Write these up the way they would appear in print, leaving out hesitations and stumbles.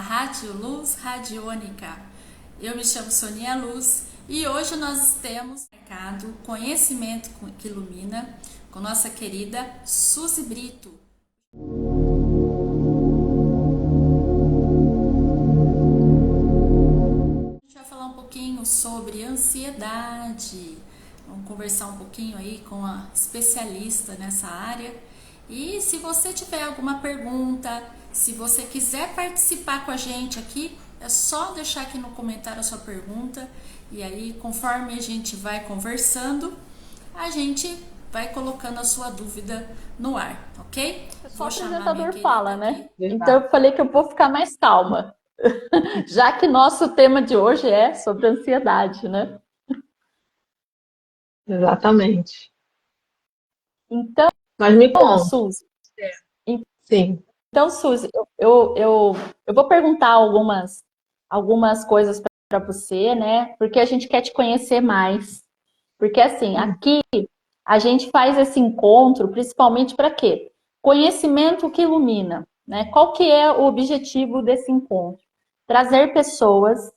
Rádio Luz Radiônica. Eu me chamo Sonia Luz e hoje nós temos marcado Conhecimento que Ilumina com nossa querida Suzy Brito. A gente vai falar um pouquinho sobre ansiedade. Vamos conversar um pouquinho aí com a especialista nessa área. E se você tiver alguma pergunta, se você quiser participar com a gente aqui, é só deixar aqui no comentário a sua pergunta. E aí, conforme a gente vai conversando, a gente vai colocando a sua dúvida no ar, ok? Só o Vou chamar minha apresentador querida fala, né? aqui. Então eu falei que eu vou ficar mais calma, já que nosso tema de hoje é sobre ansiedade, né? Exatamente. Então, Mas me conta, Suzy, sim. então, Suzy, eu vou perguntar algumas coisas para você, né? Porque a gente quer te conhecer mais. Porque assim, aqui a gente faz esse encontro principalmente para quê? Conhecimento que ilumina, né? Qual que é o objetivo desse encontro? Trazer pessoas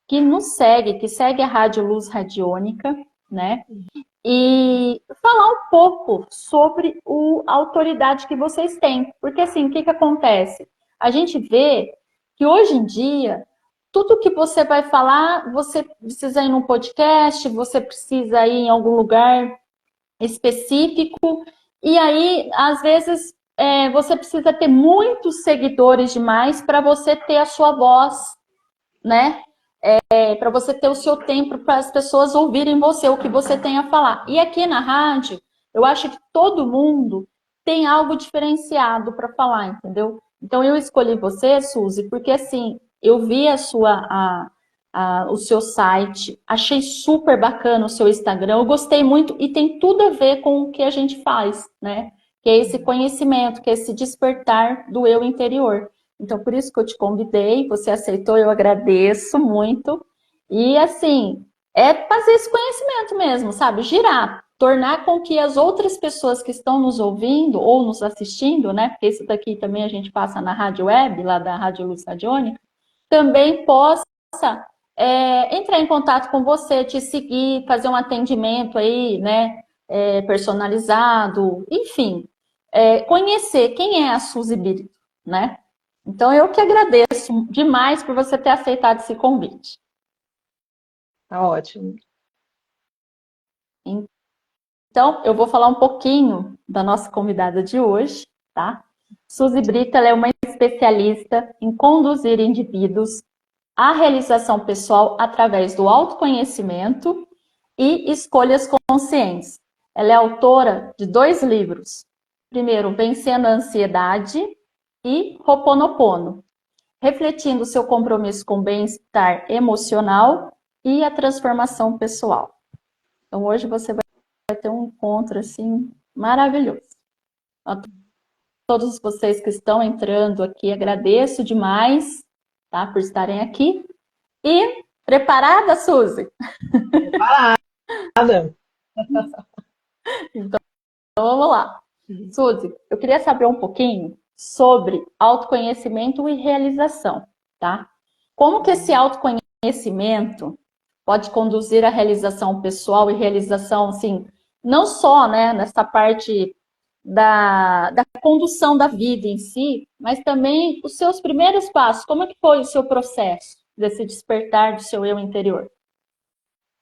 que nos seguem, que seguem a Rádio Luz Radiônica, né? E falar um pouco sobre a autoridade que vocês têm. Porque assim, o que acontece? A gente vê que hoje em dia, tudo que você vai falar, você precisa ir num podcast, você precisa ir em algum lugar específico, e aí, às vezes, você precisa ter muitos seguidores demais para você ter a sua voz, né? Para você ter o seu tempo para as pessoas ouvirem você, o que você tem a falar. E aqui na rádio, eu acho que todo mundo tem algo diferenciado para falar, entendeu? Então eu escolhi você, Suzy, porque assim, eu vi o seu site, achei super bacana o seu Instagram, eu gostei muito e tem tudo a ver com o que a gente faz, né? Que é esse conhecimento, que é esse despertar do eu interior. Então, por isso que eu te convidei, você aceitou, eu agradeço muito. E, assim, é fazer esse conhecimento mesmo, sabe? Girar, tornar com que as outras pessoas que estão nos ouvindo ou nos assistindo, né? Porque isso daqui também a gente passa na rádio web, lá da Rádio Luz Radiônica, também possa entrar em contato com você, te seguir, fazer um atendimento aí, né? Personalizado, enfim. Conhecer quem é a Suzy Brito, né? Então, eu que agradeço demais por você ter aceitado esse convite. Tá ótimo. Então, eu vou falar um pouquinho da nossa convidada de hoje, tá? Suzy Brito, ela é uma especialista em conduzir indivíduos à realização pessoal através do autoconhecimento e escolhas conscientes. Ela é autora de 2 livros. Primeiro, Vencendo a Ansiedade e Ho'oponopono, refletindo seu compromisso com o bem-estar emocional e a transformação pessoal. Então, hoje você vai ter um encontro assim maravilhoso. A todos vocês que estão entrando aqui, agradeço demais, tá, por estarem aqui. E preparada, Suzy? Nada. Então, vamos lá. Suzy, eu queria saber um pouquinho sobre autoconhecimento e realização, tá? Como que esse autoconhecimento pode conduzir à realização pessoal e realização, assim, não só, né, nessa parte da condução da vida em si, mas também os seus primeiros passos. Como é que foi o seu processo desse despertar do seu eu interior?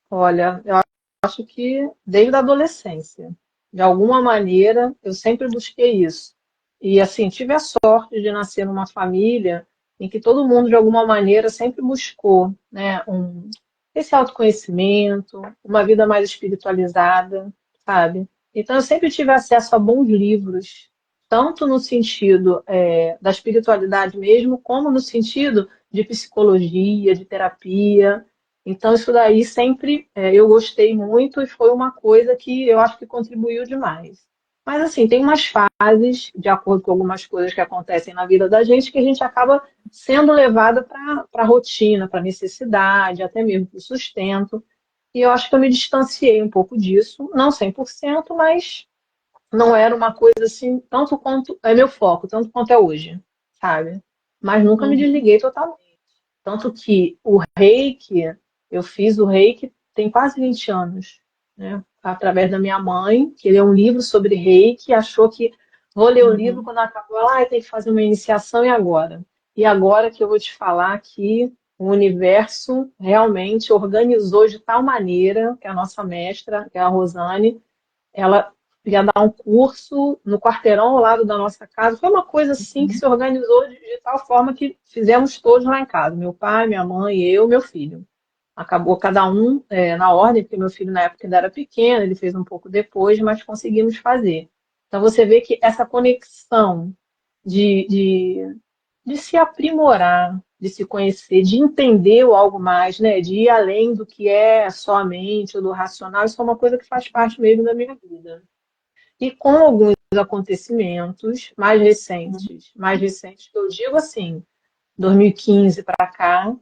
Olha, eu acho que desde a adolescência, de alguma maneira, eu sempre busquei isso. E assim, tive a sorte de nascer numa família em que todo mundo, de alguma maneira, sempre buscou, né, esse autoconhecimento, uma vida mais espiritualizada, sabe? Então, eu sempre tive acesso a bons livros, tanto no sentido, da espiritualidade mesmo, como no sentido de psicologia, de terapia. Então, isso daí sempre eu gostei muito e foi uma coisa que eu acho que contribuiu demais. Mas, assim, tem umas fases, de acordo com algumas coisas que acontecem na vida da gente, que a gente acaba sendo levada para a rotina, para a necessidade, até mesmo para o sustento. E eu acho que eu me distanciei um pouco disso, não 100%, mas não era uma coisa assim, tanto quanto é meu foco, tanto quanto é hoje, sabe? mas nunca me Uhum. desliguei totalmente. Tanto que o Reiki, eu fiz o Reiki tem quase 20 anos, né? Através da minha mãe, que leu um livro sobre Reiki, achou que vou ler o livro Uhum. quando acabou, tem que fazer uma iniciação e agora? E agora que eu vou te falar que o universo realmente organizou de tal maneira que a nossa mestra, que é a Rosane, ela ia dar um curso no quarteirão ao lado da nossa casa. Foi uma coisa assim que se organizou de tal forma que fizemos todos lá em casa. Meu pai, minha mãe, eu, meu filho. Acabou cada um na ordem, porque meu filho na época ainda era pequeno, ele fez um pouco depois, mas conseguimos fazer. Então você vê que essa conexão de, de, de se aprimorar, de se conhecer, de entender o algo mais, né? De ir além do que é só a mente ou do racional, isso é uma coisa que faz parte mesmo da minha vida. E com alguns acontecimentos mais recentes que eu digo assim, 2015 para cá,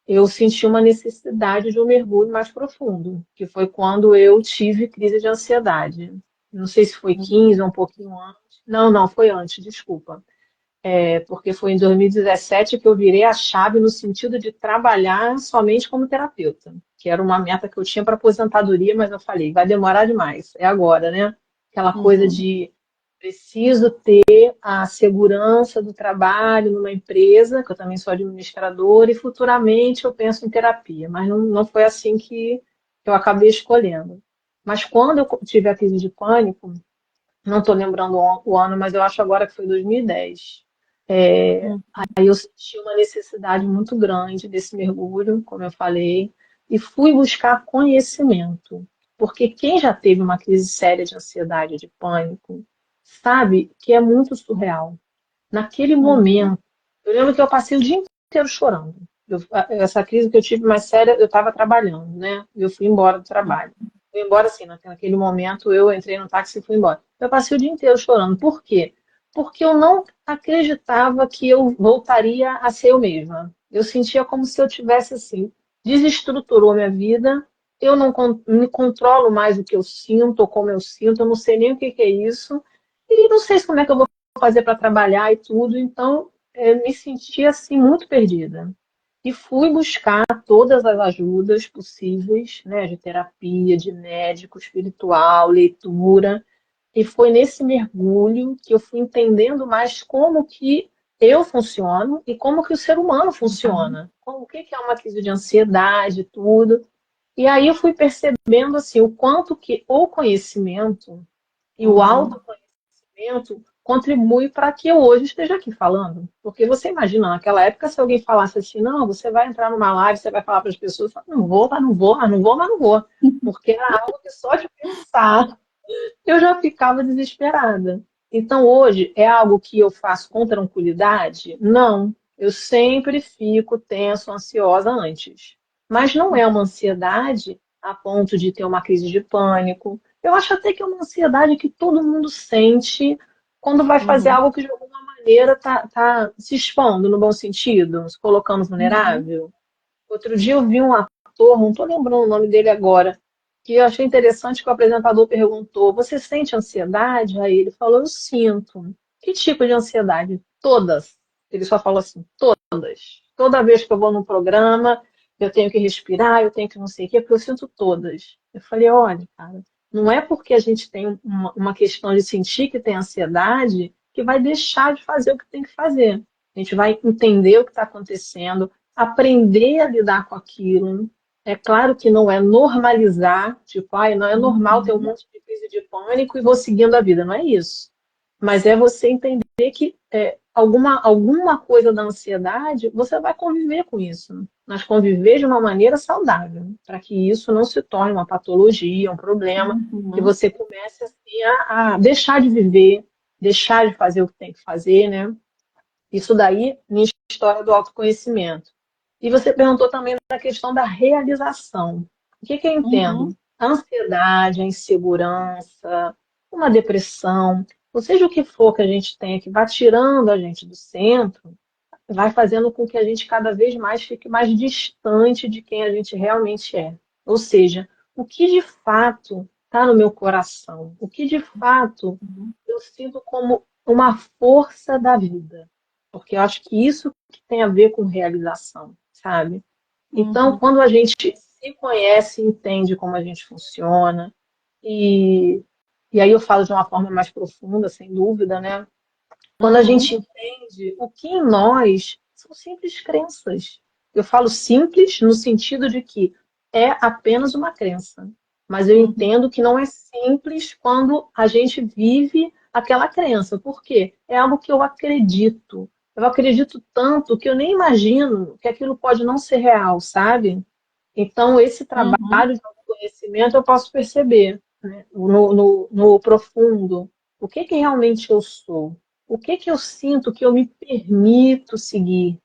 eu senti uma necessidade de um mergulho mais profundo, que foi quando eu tive crise de ansiedade. Não sei se foi 15 ou um pouquinho antes. Não, não, foi antes, desculpa. Porque foi em 2017 que eu virei a chave no sentido de trabalhar somente como terapeuta, que era uma meta que eu tinha para aposentadoria, mas eu falei, vai demorar demais, é agora, né? Aquela coisa Uhum. de preciso ter a segurança do trabalho numa empresa, que eu também sou administradora, e futuramente eu penso em terapia, mas não foi assim que eu acabei escolhendo. Mas quando eu tive a crise de pânico, não estou lembrando o ano, mas eu acho agora que foi 2010. Uhum. Aí eu senti uma necessidade muito grande desse mergulho, como eu falei, e fui buscar conhecimento. Porque quem já teve uma crise séria de ansiedade, de pânico, sabe que é muito surreal. Naquele Uhum. momento, eu lembro que eu passei o dia inteiro chorando. Essa crise que eu tive mais séria, eu estava trabalhando, né? Eu fui embora do trabalho. Fui embora assim, naquele momento eu entrei no táxi e fui embora. Eu passei o dia inteiro chorando. Por quê? Porque eu não acreditava que eu voltaria a ser eu mesma. Eu sentia como se eu tivesse assim, desestruturou minha vida. Eu não me controlo mais o que eu sinto, ou como eu sinto, eu não sei nem o que que é isso. E não sei como é que eu vou fazer para trabalhar e tudo, então me senti assim muito perdida. E fui buscar todas as ajudas possíveis, né, de terapia, de médico, espiritual, leitura, e foi nesse mergulho que eu fui entendendo mais como que eu funciono e como que o ser humano Uhum. funciona. O que que é uma crise de ansiedade, tudo. E aí eu fui percebendo assim o quanto que o conhecimento e o Uhum. autoconhecimento contribui para que eu hoje esteja aqui falando. Porque você imagina, naquela época, se alguém falasse assim, não, você vai entrar numa live, você vai falar para as pessoas, eu falo, não vou, mas não vou, mas não vou, mas não vou. Porque era algo que só de pensar eu já ficava desesperada. Então, hoje, é algo que eu faço com tranquilidade? Não. Eu sempre fico tenso, ansiosa antes. Mas não é uma ansiedade a ponto de ter uma crise de pânico. Eu acho até que é uma ansiedade que todo mundo sente quando vai fazer Uhum. algo que, de alguma maneira, tá se expondo no bom sentido, se colocando Uhum. vulnerável. Outro dia eu vi um ator, não estou lembrando o nome dele agora, que eu achei interessante que o apresentador perguntou: Você sente ansiedade? Aí ele falou: Eu sinto. Que tipo de ansiedade? Todas. Ele só falou assim: todas. Toda vez que eu vou num programa, eu tenho que respirar, eu tenho que não sei o quê, porque eu sinto todas. Eu falei: Olha, cara, não é porque a gente tem uma questão de sentir que tem ansiedade que vai deixar de fazer o que tem que fazer. A gente vai entender o que está acontecendo, aprender a lidar com aquilo. É claro que não é normalizar, tipo, não é normal ter um Uhum. monte de crise de pânico e vou seguindo a vida, não é isso. Mas é você entender que alguma coisa da ansiedade, você vai conviver com isso, mas conviver de uma maneira saudável, para que isso não se torne uma patologia, um problema, que Uhum. você comece assim, a deixar de viver, deixar de fazer o que tem que fazer, né? Isso daí, minha história do autoconhecimento. E você perguntou também da questão da realização. O que que eu entendo? Uhum. A ansiedade, a insegurança, uma depressão, ou seja o que for que a gente tenha que vai tirando a gente do centro, vai fazendo com que a gente cada vez mais fique mais distante de quem a gente realmente é. Ou seja, o que de fato está no meu coração, o que de fato Uhum. eu sinto como uma força da vida. porque eu acho que isso que tem a ver com realização, sabe? Então, Uhum. quando a gente se conhece, entende como a gente funciona, e, e aí eu falo de uma forma mais profunda, sem dúvida, né? Quando a gente Uhum. entende o que em nós são simples crenças. Eu falo simples no sentido de que é apenas uma crença, mas eu Uhum. entendo que não é simples quando a gente vive aquela crença. Por quê? É algo que eu acredito. Eu acredito tanto que eu nem imagino que aquilo pode não ser real, sabe? Então, esse Uhum. trabalho de autoconhecimento eu posso perceber, né, no profundo. O que que realmente eu sou? O que que eu sinto que eu me permito seguir?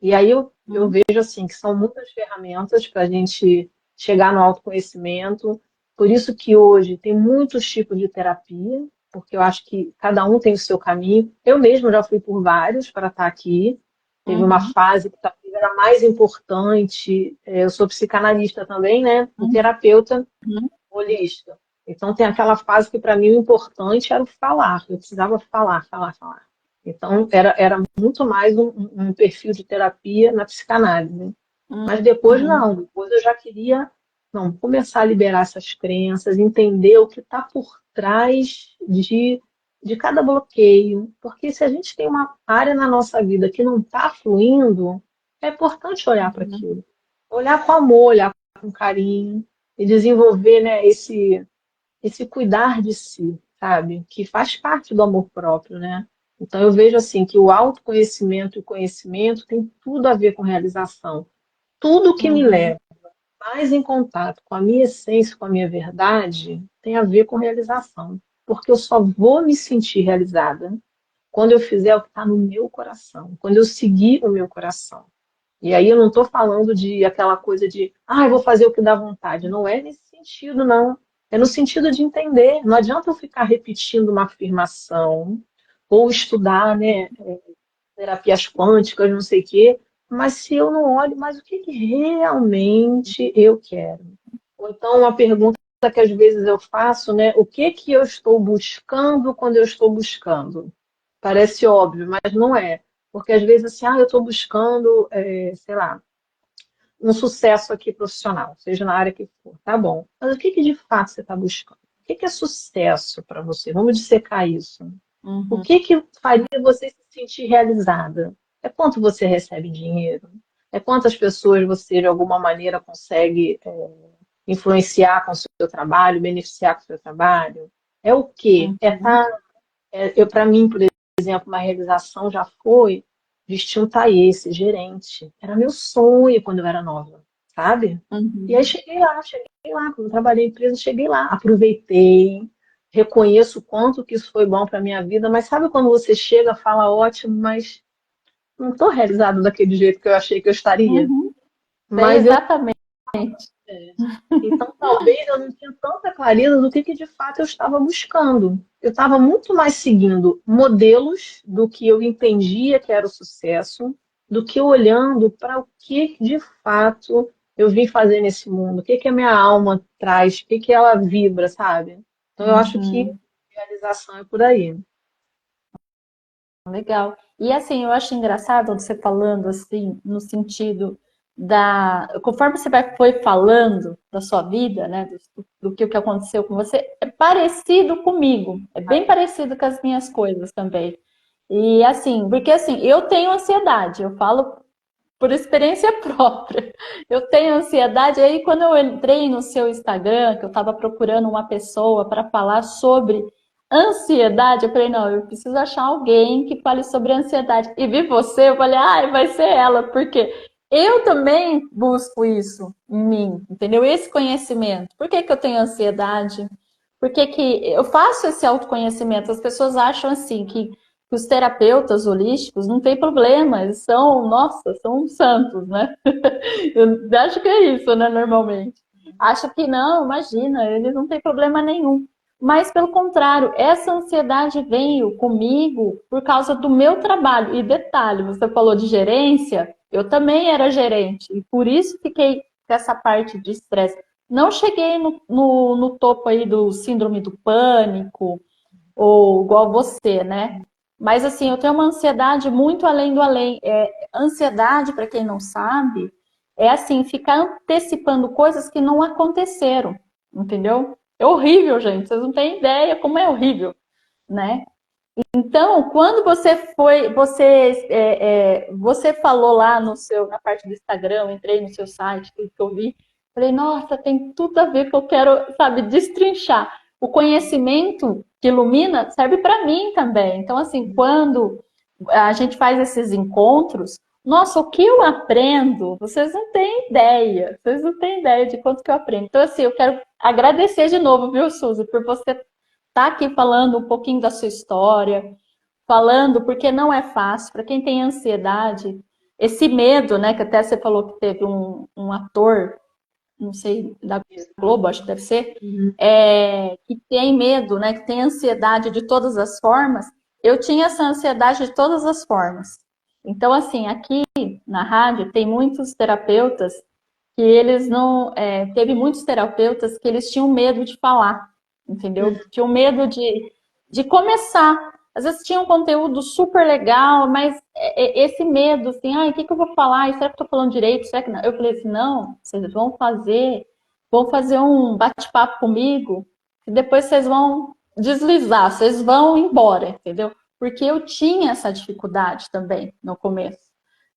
E aí eu Uhum. vejo assim que são muitas ferramentas para a gente chegar no autoconhecimento. Por isso que hoje tem muitos tipos de terapia, porque eu acho que cada um tem o seu caminho. Eu mesma já fui por vários para estar aqui. Teve uma Uhum. fase que talvez era mais importante. Eu sou psicanalista também, né? E Uhum. terapeuta Uhum. holística. Então tem aquela fase que para mim o importante era o falar. Eu precisava falar, falar, falar. Então era muito mais um perfil de terapia na psicanálise, né? Mas depois Uhum. não, depois eu já queria não, começar a liberar essas crenças, entender o que está por trás de cada bloqueio. Porque se a gente tem uma área na nossa vida que não está fluindo, é importante olhar para Uhum. aquilo. Olhar com amor, olhar com carinho e desenvolver, né, esse cuidar de si, sabe? Que faz parte do amor próprio, né? Então eu vejo assim que o autoconhecimento e o conhecimento tem tudo a ver com realização. Tudo que me Uhum. leva mais em contato com a minha essência, com a minha verdade, tem a ver com realização. Porque eu só vou me sentir realizada quando eu fizer o que está no meu coração, quando eu seguir o meu coração. E aí eu não estou falando de aquela coisa de, eu vou fazer o que dá vontade. Não é nesse sentido, não. É no sentido de entender. Não adianta eu ficar repetindo uma afirmação ou estudar, né, terapias quânticas, não sei o quê, mas se eu não olho, mas o que que realmente eu quero? Ou então uma pergunta que às vezes eu faço, né, o que que eu estou buscando quando eu estou buscando? Parece óbvio, mas não é. Porque às vezes assim, eu estou buscando, sei lá, um sucesso aqui profissional, seja na área que for, tá bom. Mas o que que de fato você está buscando? O que que é sucesso para você? Vamos dissecar isso. O Uhum. que que faria você se sentir realizada? É quanto você recebe em dinheiro? É quantas pessoas você, de alguma maneira, consegue influenciar com o seu trabalho, beneficiar com o seu trabalho? É o quê? Uhum. Para mim, por exemplo, uma realização já foi vestir um taillé, ser gerente. Era meu sonho quando eu era nova, sabe? E aí Uhum. cheguei lá, quando eu trabalhei em empresa, cheguei lá, aproveitei, reconheço o quanto que isso foi bom para minha vida, mas sabe quando você chega, fala ótimo, mas não estou realizado daquele jeito que eu achei que eu estaria? Uhum. Sei Mas eu exatamente. então, talvez eu não tinha tanta clareza do que de fato eu estava buscando. Eu estava muito mais seguindo modelos do que eu entendia que era o sucesso, do que olhando para o que de fato eu vim fazer nesse mundo, o que que a minha alma traz, o que que ela vibra, sabe? Então, eu acho que Uhum. realização é por aí. Legal. E assim, eu acho engraçado você falando assim, no sentido conforme você foi falando da sua vida, né, do que o que aconteceu com você, é parecido comigo, é bem parecido com as minhas coisas também. E assim, porque assim, eu tenho ansiedade, eu falo por experiência própria. Eu tenho ansiedade, e aí quando eu entrei no seu Instagram, que eu estava procurando uma pessoa para falar sobre ansiedade, eu falei, não, eu preciso achar alguém que fale sobre ansiedade. E vi você, eu falei, vai ser ela, porque eu também busco isso em mim, entendeu? Esse conhecimento. Por que que eu tenho ansiedade? Por que que eu faço esse autoconhecimento? As pessoas acham assim que os terapeutas holísticos não tem problema, eles são, nossa, são santos, né? Eu acho que é isso, né, normalmente. Acho que não, imagina, eles não têm problema nenhum. Mas, pelo contrário, essa ansiedade veio comigo por causa do meu trabalho. E detalhe, você falou de gerência, eu também era gerente, e por isso fiquei com essa parte de estresse. Não cheguei no topo aí do síndrome do pânico, ou igual você, né? Mas assim, eu tenho uma ansiedade muito além do além. Ansiedade, para quem não sabe, é assim, ficar antecipando coisas que não aconteceram, entendeu? É horrível, gente. Vocês não têm ideia como é horrível, né? Então, quando você falou lá na parte do Instagram, eu entrei no seu site, tudo que eu vi, falei, nossa, tem tudo a ver que eu quero, sabe, destrinchar. O conhecimento que ilumina serve para mim também. Então, assim, quando a gente faz esses encontros, nossa, o que eu aprendo, vocês não têm ideia de quanto que eu aprendo. Então, assim, eu quero agradecer de novo, viu, Suzy, por você estar aqui falando um pouquinho da sua história, falando, porque não é fácil, para quem tem ansiedade, esse medo, né, que até você falou que teve um ator, não sei, da Globo, acho que deve ser, que tem medo, né, que tem ansiedade de todas as formas. Eu tinha essa ansiedade de todas as formas. Então, assim, aqui na rádio tem muitos terapeutas que eles não... teve muitos terapeutas que eles tinham medo de falar, entendeu? Tinham medo de começar. Às vezes tinha um conteúdo super legal, mas esse medo, assim, o que eu vou falar? Será que eu tô falando direito? Será que não? Eu falei assim, não, vocês vão fazer um bate-papo comigo, e depois vocês vão deslizar, vocês vão embora, entendeu? Porque eu tinha essa dificuldade também no começo.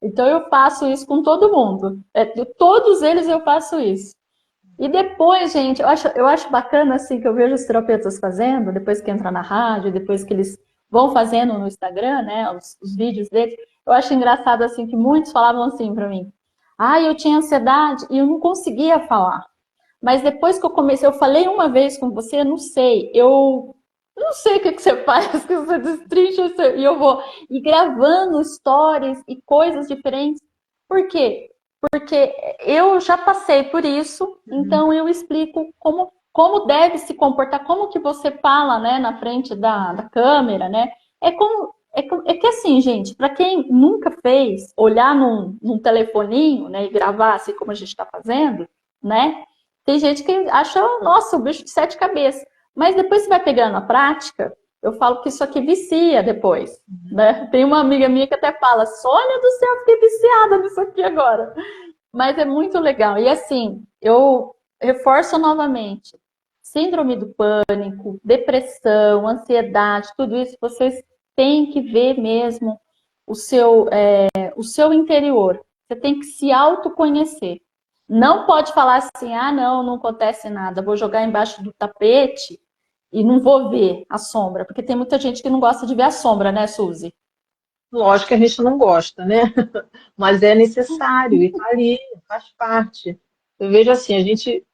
Então eu faço isso com todo mundo. De todos eles eu faço isso. E depois, gente, eu acho bacana assim que eu vejo os terapeutas fazendo, depois que entra na rádio, depois que eles vão fazendo no Instagram, né, os vídeos deles. Eu acho engraçado assim que muitos falavam assim para mim: eu tinha ansiedade e eu não conseguia falar. Mas depois que eu comecei, eu falei uma vez com você, eu não sei o que você faz, que você destrincha e eu vou e gravando stories e coisas diferentes. Por quê? Porque eu já passei por isso, então eu explico como deve se comportar, como que você fala, né, na frente da câmera, né? É que assim, gente, para quem nunca fez, olhar num telefoninho, né, e gravar assim como a gente está fazendo, né? Tem gente que acha, nossa, o bicho de sete cabeças. Mas depois você vai pegando a prática, eu falo que isso aqui vicia depois, né? Tem uma amiga minha que até fala, Sônia do céu, fiquei viciada nisso aqui agora. Mas é muito legal. E assim, eu reforço novamente, síndrome do pânico, depressão, ansiedade, tudo isso, vocês têm que ver mesmo o seu interior. Você tem que se autoconhecer. Não pode falar assim, não acontece nada, vou jogar embaixo do tapete e não vou ver a sombra, porque tem muita gente que não gosta de ver a sombra, né, Suzy? Lógico que a gente não gosta, né? Mas é necessário e tá ali, faz parte. Eu vejo assim, a gente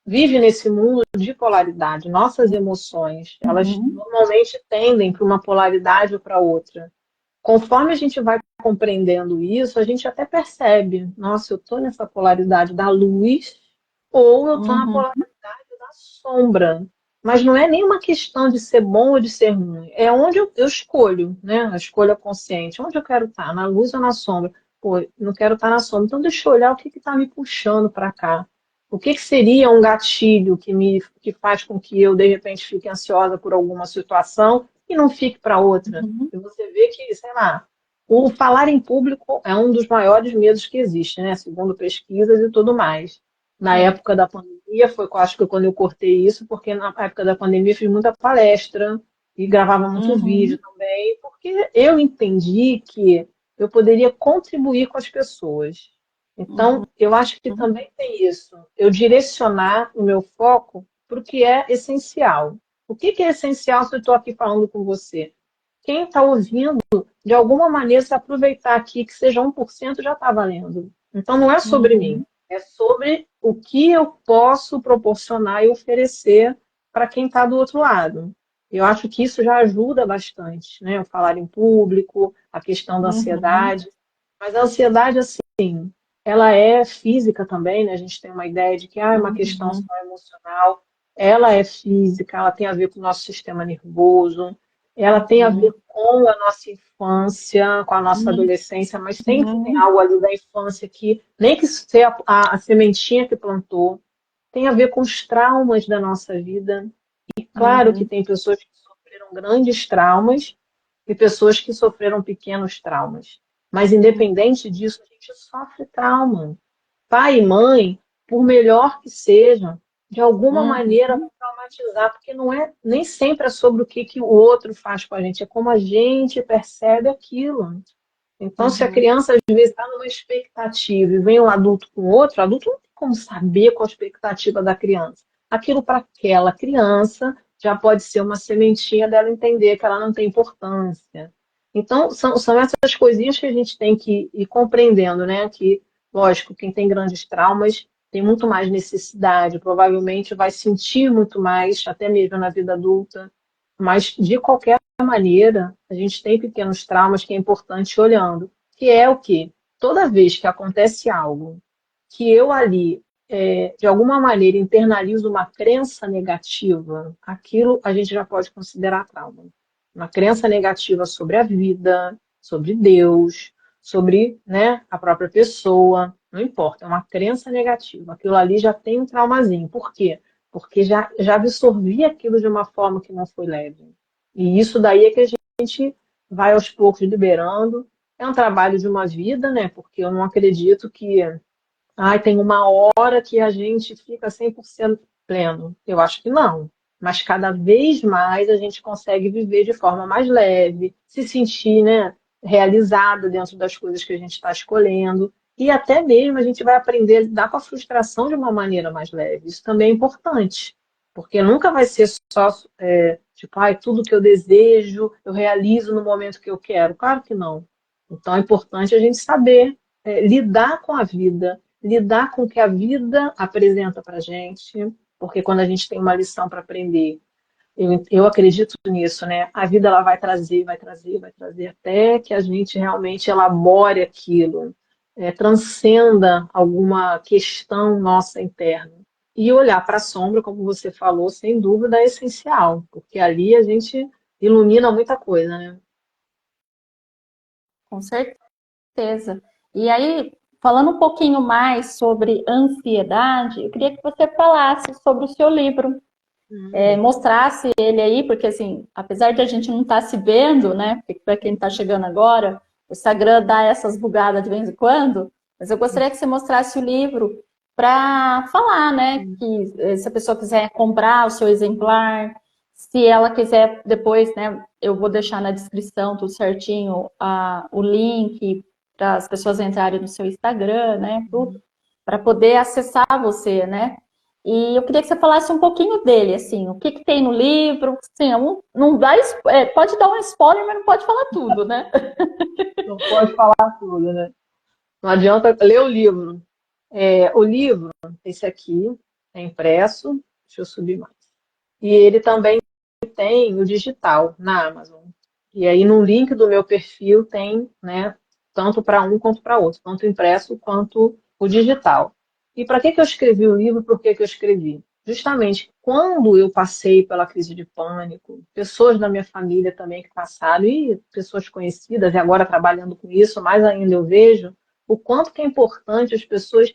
vive nesse mundo de polaridade. Nossas emoções, elas Uhum, normalmente tendem para uma polaridade ou para outra. Conforme a gente vai compreendendo isso, a gente até percebe, nossa, eu estou nessa polaridade da luz ou eu estou na uhum, polaridade da sombra. Mas não é nenhuma questão de ser bom ou de ser ruim. É onde eu escolho, né? A escolha consciente. Onde eu quero estar, na luz ou na sombra? Pô, não quero estar na sombra. Então deixa eu olhar o que está me puxando para cá. O que seria um gatilho que faz com que eu, de repente, fique ansiosa por alguma situação e não fique para outra? uhum, E você vê que, sei lá, o falar em público é um dos maiores medos que existe, né? Segundo pesquisas e tudo mais. Na sim. época da pandemia, acho que quando eu cortei isso, porque na época da pandemia eu fiz muita palestra e gravava muito vídeo Uhum, também, porque eu entendi que eu poderia contribuir com as pessoas. uhum, Então, eu acho que também tem isso, eu direcionar o meu foco para o que é essencial. O que é essencial se eu estou aqui falando com você? Quem está ouvindo, de alguma maneira, se aproveitar aqui, que seja 1% já está valendo. Então, não é sobre mim. uhum, É sobre o que eu posso proporcionar e oferecer para quem está do outro lado. Eu acho que isso já ajuda bastante, né? O falar em público, a questão da uhum, ansiedade. Mas a ansiedade, assim, ela é física também, né? A gente tem uma ideia de que é uma questão uhum, só emocional. Ela é física, ela tem a ver com o nosso sistema nervoso, ela tem a ver uhum, com a nossa infância, com a nossa adolescência, mas sempre tem uhum, algo ali da infância que, nem que seja a sementinha que plantou, tem a ver com os traumas da nossa vida. E claro que uhum, tem pessoas que sofreram grandes traumas e pessoas que sofreram pequenos traumas. Mas, independente disso, a gente sofre trauma. Pai e mãe, por melhor que sejam, de alguma maneira Uhum. vão traumatizar, porque não é nem sempre é sobre o que o outro faz com a gente, é como a gente percebe aquilo. Então, se a Uhum. criança às vezes está numa expectativa e vem um adulto com outro, o adulto não tem como saber qual a expectativa da criança. Aquilo para aquela criança já pode ser uma sementinha dela entender que ela não tem importância. Então, são essas coisinhas que a gente tem que ir compreendendo, né? Que, lógico, quem tem grandes traumas tem muito mais necessidade, provavelmente vai sentir muito mais, até mesmo na vida adulta, mas de qualquer maneira, a gente tem pequenos traumas que é importante ir olhando, que é o quê? Toda vez que acontece algo que eu ali, de alguma maneira, internalizo uma crença negativa, aquilo a gente já pode considerar trauma. Uma crença negativa sobre a vida, sobre Deus, sobre, né, a própria pessoa, não importa, é uma crença negativa. Aquilo ali já tem um traumazinho. Por quê? Porque já absorvi aquilo de uma forma que não foi leve. E isso daí é que a gente vai aos poucos liberando. É um trabalho de uma vida, né? Porque eu não acredito que tem uma hora que a gente fica 100% pleno. Eu acho que não. Mas cada vez mais a gente consegue viver de forma mais leve, se sentir, né, realizado dentro das coisas que a gente está escolhendo. E até mesmo a gente vai aprender a lidar com a frustração de uma maneira mais leve. Isso também é importante. Porque nunca vai ser só, tipo, tudo que eu desejo, eu realizo no momento que eu quero. Claro que não. Então é importante a gente saber lidar com a vida, lidar com o que a vida apresenta para a gente, porque quando a gente tem uma lição para aprender, eu acredito nisso, né? A vida ela vai trazer, vai trazer, vai trazer, até que a gente realmente elabore aquilo, transcenda alguma questão nossa interna. E olhar para a sombra, como você falou, sem dúvida é essencial, porque ali a gente ilumina muita coisa, né? Com certeza. E aí, falando um pouquinho mais sobre ansiedade, eu queria que você falasse sobre o seu livro, Hum. mostrasse ele aí, porque assim, apesar de a gente não estar se vendo, né? Porque para quem está chegando agora, o Instagram dá essas bugadas de vez em quando, mas eu gostaria que você mostrasse o livro para falar, né? Que se a pessoa quiser comprar o seu exemplar, se ela quiser depois, né? Eu vou deixar na descrição tudo certinho, o link para as pessoas entrarem no seu Instagram, né? Tudo, para poder acessar você, né? E eu queria que você falasse um pouquinho dele, assim, o que que tem no livro, assim, não dá, pode dar um spoiler, mas não pode falar tudo, né? Não pode falar tudo, né? Não adianta ler o livro. O livro, esse aqui, é impresso. Deixa eu subir mais. E ele também tem o digital na Amazon. E aí no link do meu perfil tem, né, tanto para um quanto para outro, tanto o impresso quanto o digital. E para que eu escrevi o livro? Por que eu escrevi? Justamente quando eu passei pela crise de pânico, pessoas da minha família também que passaram, e pessoas conhecidas, e agora trabalhando com isso, mais ainda eu vejo o quanto que é importante as pessoas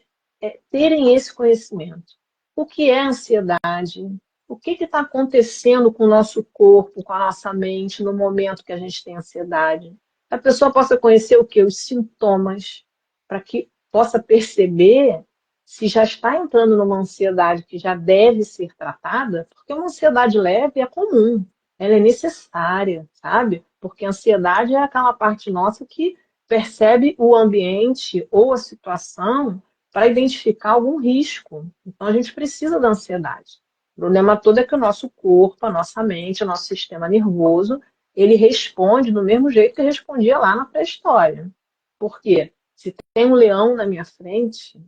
terem esse conhecimento. O que é ansiedade? O que está acontecendo com o nosso corpo, com a nossa mente no momento que a gente tem ansiedade? A pessoa possa conhecer o que? Os sintomas, para que possa perceber se já está entrando numa ansiedade que já deve ser tratada, porque uma ansiedade leve é comum, ela é necessária, sabe? Porque a ansiedade é aquela parte nossa que percebe o ambiente ou a situação para identificar algum risco. Então a gente precisa da ansiedade. O problema todo é que o nosso corpo, a nossa mente, o nosso sistema nervoso, ele responde do mesmo jeito que respondia lá na pré-história. Por quê? Se tem um leão na minha frente,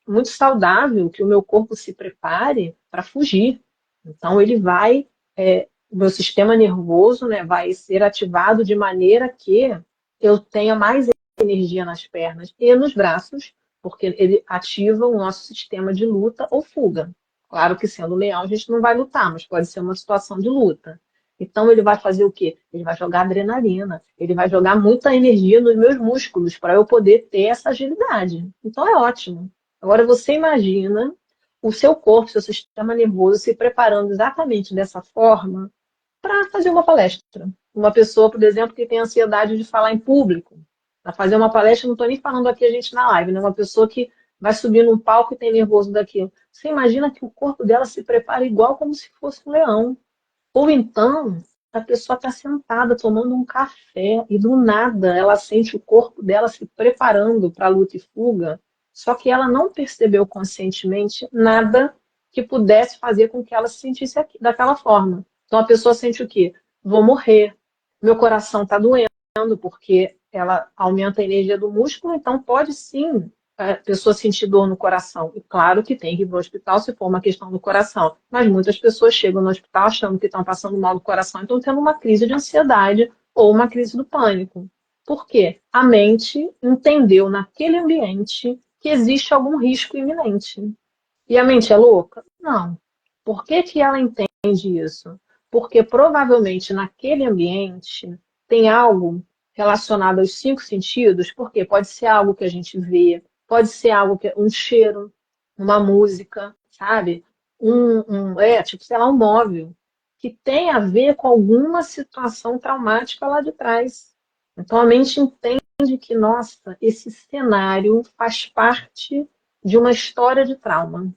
muito saudável que o meu corpo se prepare para fugir. Então, o meu sistema nervoso, né, vai ser ativado de maneira que eu tenha mais energia nas pernas e nos braços, porque ele ativa o nosso sistema de luta ou fuga. Claro que sendo leão a gente não vai lutar, mas pode ser uma situação de luta. Então ele vai fazer o quê? Ele vai jogar adrenalina, ele vai jogar muita energia nos meus músculos para eu poder ter essa agilidade. Então é ótimo. Agora você imagina o seu corpo, seu sistema nervoso se preparando exatamente dessa forma para fazer uma palestra. Uma pessoa, por exemplo, que tem ansiedade de falar em público, para fazer uma palestra, não estou nem falando aqui a gente na live, né? Uma pessoa que vai subir num palco e tem nervoso daquilo. Você imagina que o corpo dela se prepara igual como se fosse um leão. Ou então, a pessoa está sentada tomando um café e do nada ela sente o corpo dela se preparando para a luta e fuga, só que ela não percebeu conscientemente nada que pudesse fazer com que ela se sentisse daquela forma. Então a pessoa sente o quê? Vou morrer, meu coração está doendo, porque ela aumenta a energia do músculo, então pode sim a pessoa sentir dor no coração. E claro que tem que ir para o hospital se for uma questão do coração. Mas muitas pessoas chegam no hospital achando que estão passando mal do coração e estão tendo uma crise de ansiedade ou uma crise do pânico. Por quê? A mente entendeu naquele ambiente que existe algum risco iminente. E a mente é louca? Não. Por que que ela entende isso? Porque provavelmente naquele ambiente tem algo relacionado aos cinco sentidos, porque pode ser algo que a gente vê, pode ser algo que um cheiro, uma música, sabe? Tipo, sei lá, um móvel que tem a ver com alguma situação traumática lá de trás. Então a mente entende que, nossa, esse cenário faz parte de uma história de trauma.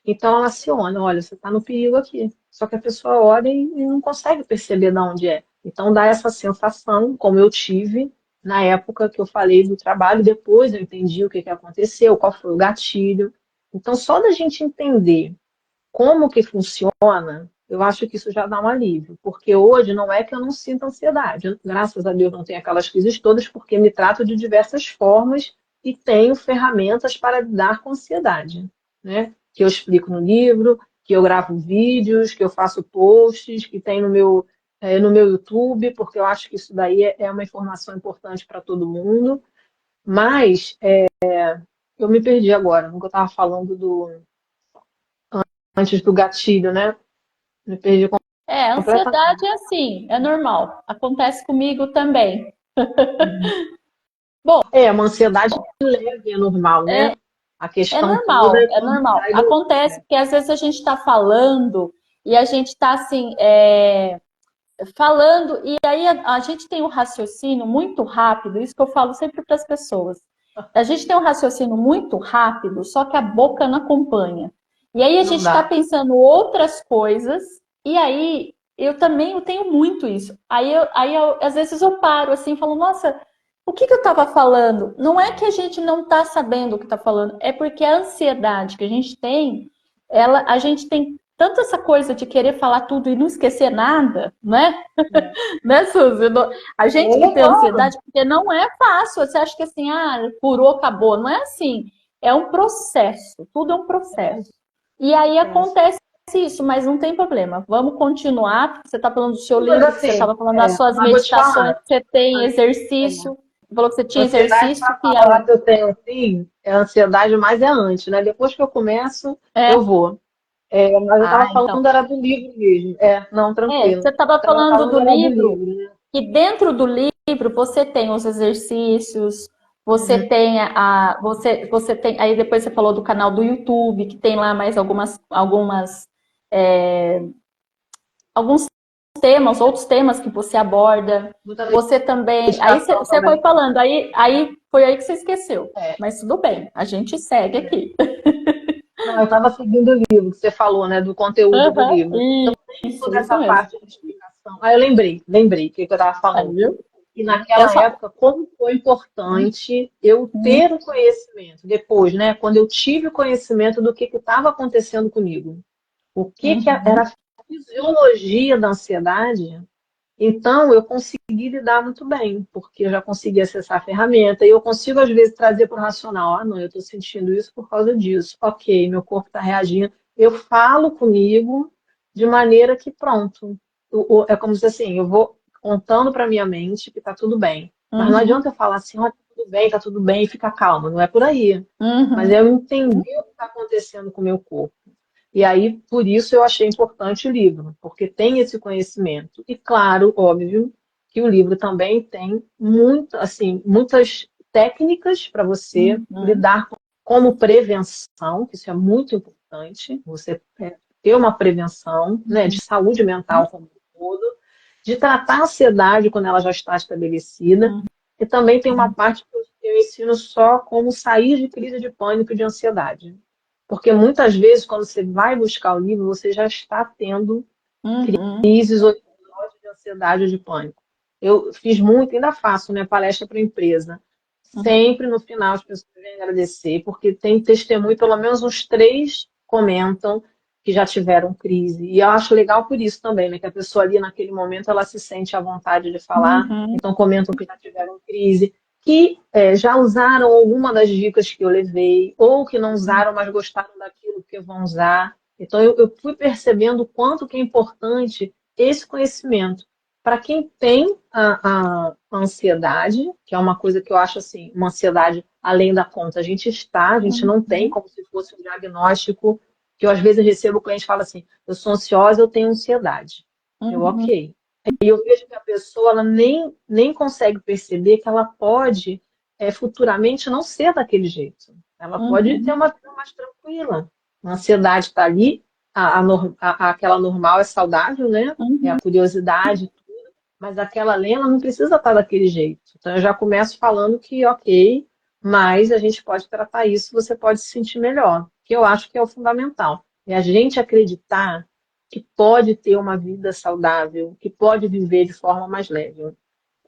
Então ela aciona, olha, você está no perigo aqui. Só que a pessoa olha e não consegue perceber de onde é. Então dá essa sensação, como eu tive na época que eu falei do trabalho, depois eu entendi o que que aconteceu, qual foi o gatilho. Então só da gente entender como que funciona, eu acho que isso já dá um alívio. Porque hoje não é que eu não sinto ansiedade. Graças a Deus não tenho aquelas crises todas, porque me trato de diversas formas e tenho ferramentas para lidar com ansiedade, né? Que eu explico no livro, que eu gravo vídeos, que eu faço posts, que tem no meu YouTube, porque eu acho que isso daí é uma informação importante para todo mundo. Mas eu me perdi agora, no que eu estava falando antes do gatilho, né? Me perdi completamente. Ansiedade é assim, é normal. Acontece comigo também. Bom, Uma ansiedade leve é normal, né? é, A questão toda é é quando normal. sai do. Acontece porque às vezes a gente está falando e a gente está assim, falando, e aí a gente tem um raciocínio muito rápido, isso que eu falo sempre para as pessoas. A gente tem um raciocínio muito rápido, só que a boca não acompanha. E aí a Não gente está dá. pensando outras coisas, e aí eu tenho muito isso. Às vezes eu paro assim e falo, nossa, o que eu estava falando? Não é que a gente não está sabendo o que está falando, é porque a ansiedade que a gente tem, a gente tem tanto essa coisa de querer falar tudo e não esquecer nada, né? Né, Suzy? A gente que tem Legal. ansiedade, porque não é fácil. Você acha que assim, curou, acabou. Não é assim. É um processo. Tudo é um processo. E aí acontece isso, mas não tem problema. Vamos continuar, porque você está falando do seu Mas livro, que você assim, estava falando das suas mas vou te meditações, falar. que você tem É, exercício. Você falou que você tinha ansiedade exercício, para falar que eu tenho assim, é ansiedade, mas é antes, né? Depois que eu começo, eu é. vou. Mas eu estava Então. falando era do livro mesmo. Não, Você tranquilo. estava Estava falando do falando era do livro. livro, né? E dentro do livro você tem os exercícios, você Uhum. tem você tem, aí depois você falou do canal do YouTube, que tem lá mais é, alguns temas, outros temas que você aborda. Muita Você também, aí meditação você foi também. falando, aí foi aí que você esqueceu. É. Mas tudo bem, a gente segue aqui. Não, eu estava seguindo o livro que você falou, né? Do conteúdo do Aham, livro. Toda isso essa mesmo. parte de explicação. Aí eu lembrei o que eu estava Aí, falando. viu? E Eu naquela falo. época, como foi importante eu ter o conhecimento, depois, né, quando eu tive o conhecimento do que estava acontecendo comigo, o que era Uhum, a fisiologia da ansiedade, então eu consegui lidar muito bem, porque eu já consegui acessar a ferramenta e eu consigo, às vezes, trazer para o racional. Não, eu estou sentindo isso por causa disso. Ok, meu corpo está reagindo. Eu falo comigo de maneira que, pronto, é como se assim, eu vou contando para minha mente que está tudo bem. Mas não uhum, adianta eu falar assim, ó, tá tudo bem, e fica calma. Não é por aí. Mas uhum, eu entender o que está acontecendo com o meu corpo. E aí, por isso, eu achei importante o livro, porque tem esse conhecimento. E, claro, óbvio, que o livro também tem assim, muitas técnicas para você uhum, lidar como prevenção, que isso é muito importante, você ter uma prevenção, né, de saúde mental como um todo. de tratar a ansiedade quando ela já está estabelecida. E também tem uma parte que eu ensino só como sair de crise de pânico e de ansiedade. Porque muitas vezes, quando você vai buscar o livro, você já está tendo crises ou episódios de ansiedade ou de pânico. Eu fiz muito, ainda faço, né, palestra para empresa. Sempre no final as pessoas vêm agradecer, porque tem testemunho, pelo menos uns 3 comentam que já tiveram crise. E eu acho legal por isso também, né, que a pessoa ali naquele momento ela se sente à vontade de falar, então comentam que já tiveram crise, que já usaram alguma das dicas que eu levei, ou que não usaram, mas gostaram daquilo que vão usar. Então eu fui percebendo o quanto que é importante esse conhecimento. Para quem tem a ansiedade, que é uma coisa que eu acho assim, uma ansiedade além da conta, a gente não tem como se fosse um diagnóstico, que eu às vezes recebo o cliente e fala assim, eu sou ansiosa, eu tenho ansiedade. Eu, ok. E eu vejo que a pessoa ela nem consegue perceber que ela pode futuramente não ser daquele jeito. Ela pode ter uma vida mais tranquila. A ansiedade está ali, aquela normal é saudável, né? É a curiosidade, mas aquela ali, ela não precisa estar daquele jeito. Então, eu já começo falando que, ok, mas a gente pode tratar isso, você pode se sentir melhor, que eu acho que é o fundamental. É a gente acreditar que pode ter uma vida saudável, que pode viver de forma mais leve.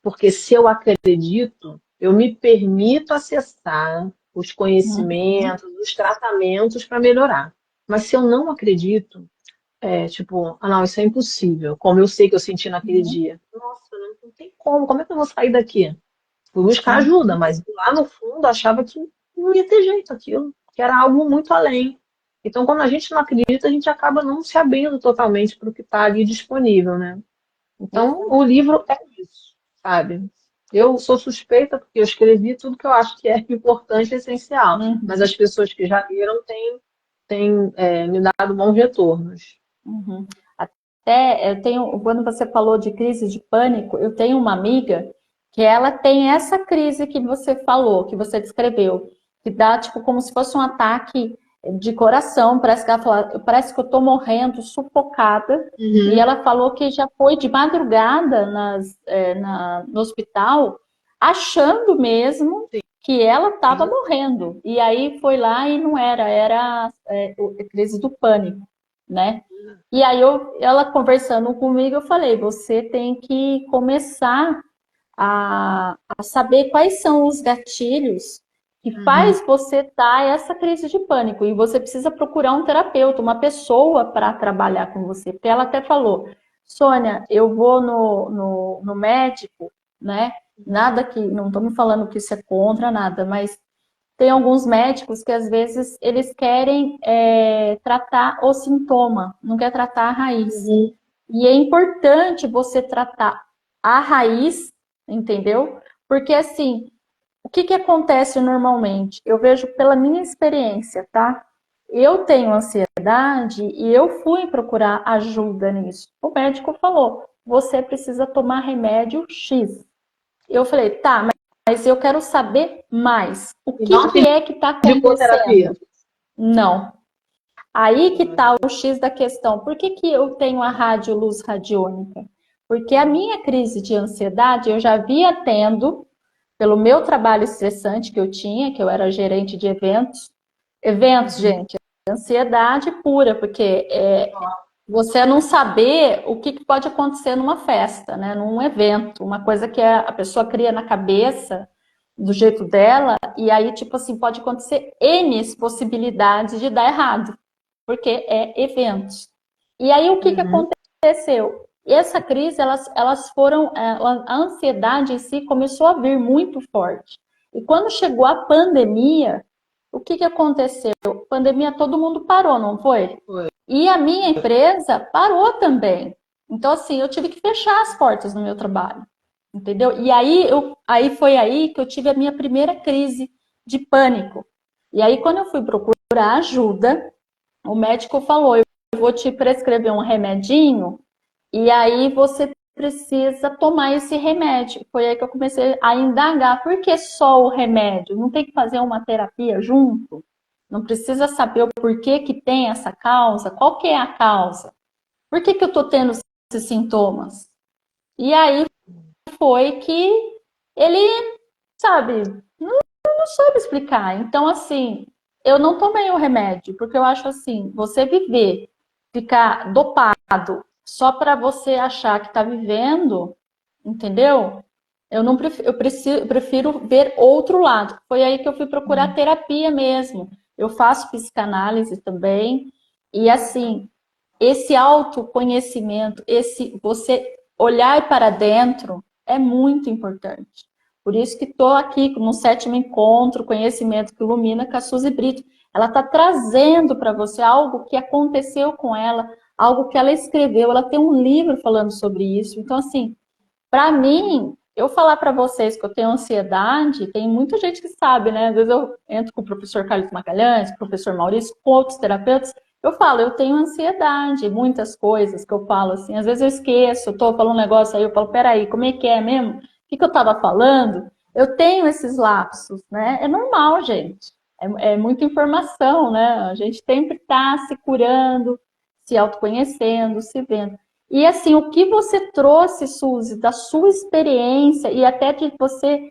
Porque se eu acredito, eu me permito acessar os conhecimentos, os tratamentos para melhorar. Mas se eu não acredito, tipo, não, isso é impossível, como eu sei que eu senti naquele dia. Nossa, não tem como é que eu vou sair daqui? Fui buscar ajuda, mas lá no fundo eu achava que não ia ter jeito aquilo, que era algo muito além. Então, quando a gente não acredita, a gente acaba não se abrindo totalmente para o que está ali disponível, né? Então, o livro é isso, sabe? Eu sou suspeita porque eu escrevi tudo que eu acho que é importante e essencial, mas as pessoas que já leram têm me dado bons retornos. Até eu tenho, quando você falou de crise de pânico, eu tenho uma amiga que ela tem essa crise que você falou, que você descreveu, que dá tipo como se fosse um ataque de coração, parece que ela fala, parece que eu tô morrendo, sufocada. E ela falou que já foi de madrugada no hospital, achando mesmo que ela estava morrendo. E aí foi lá e não era a crise do pânico, né? E aí ela conversando comigo, eu falei, você tem que começar a saber quais são os gatilhos que faz você estar essa crise de pânico. E você precisa procurar um terapeuta, uma pessoa para trabalhar com você. Porque ela até falou, Sônia, eu vou no médico, né? Nada que, não estou me falando que isso é contra nada, mas tem alguns médicos que às vezes eles querem tratar o sintoma, não quer tratar a raiz. E é importante você tratar a raiz, entendeu? Porque assim, o que acontece normalmente? Eu vejo pela minha experiência, tá? Eu tenho ansiedade e eu fui procurar ajuda nisso. O médico falou, você precisa tomar remédio X. Eu falei, tá, mas eu quero saber mais. O que é que está acontecendo? Não. Aí que está o X da questão. Por que eu tenho a radioluz radiônica? Porque a minha crise de ansiedade eu já vinha tendo pelo meu trabalho estressante que eu tinha, que eu era gerente de eventos. Eventos, gente, ansiedade pura, porque você não saber o que pode acontecer numa festa, né? Num evento, uma coisa que a pessoa cria na cabeça do jeito dela, e aí, tipo assim, pode acontecer N possibilidades de dar errado, porque é eventos. E aí, o que aconteceu? Essa crise, elas foram, a ansiedade em si começou a vir muito forte. E quando chegou a pandemia, o que aconteceu? Pandemia, todo mundo parou, não foi? E a minha empresa parou também. Então, assim, eu tive que fechar as portas no meu trabalho. Entendeu? E aí foi aí que eu tive a minha primeira crise de pânico. E aí, quando eu fui procurar ajuda, o médico falou, eu vou te prescrever um remedinho, e aí você precisa tomar esse remédio. Foi aí que eu comecei a indagar, por que só o remédio? Não tem que fazer uma terapia junto? Não precisa saber o porquê que tem essa causa? Qual que é a causa? Por que eu estou tendo esses sintomas? E aí foi que ele, sabe, não soube explicar. Então, assim, eu não tomei o remédio, porque eu acho assim, você viver, ficar dopado só para você achar que está vivendo, entendeu? Eu não prefiro, eu prefiro ver outro lado. Foi aí que eu fui procurar terapia mesmo. Eu faço psicanálise também. E assim, esse autoconhecimento, esse você olhar para dentro é muito importante. Por isso que estou aqui no 7º encontro, Conhecimento que Ilumina, com a Suzy Brito. Ela está trazendo para você algo que aconteceu com ela, algo que ela escreveu. Ela tem um livro falando sobre isso. Então, assim, para mim, eu falar para vocês que eu tenho ansiedade, tem muita gente que sabe, né? Às vezes eu entro com o professor Carlos Magalhães, com o professor Maurício, com outros terapeutas, eu falo, eu tenho ansiedade, muitas coisas que eu falo assim, às vezes eu esqueço, eu tô falando um negócio aí, eu falo, peraí, como é que é mesmo? O que eu tava falando? Eu tenho esses lapsos, né? É normal, gente. É muita informação, né? A gente sempre está se curando, se autoconhecendo, se vendo. E assim, o que você trouxe, Suzy, da sua experiência e até de você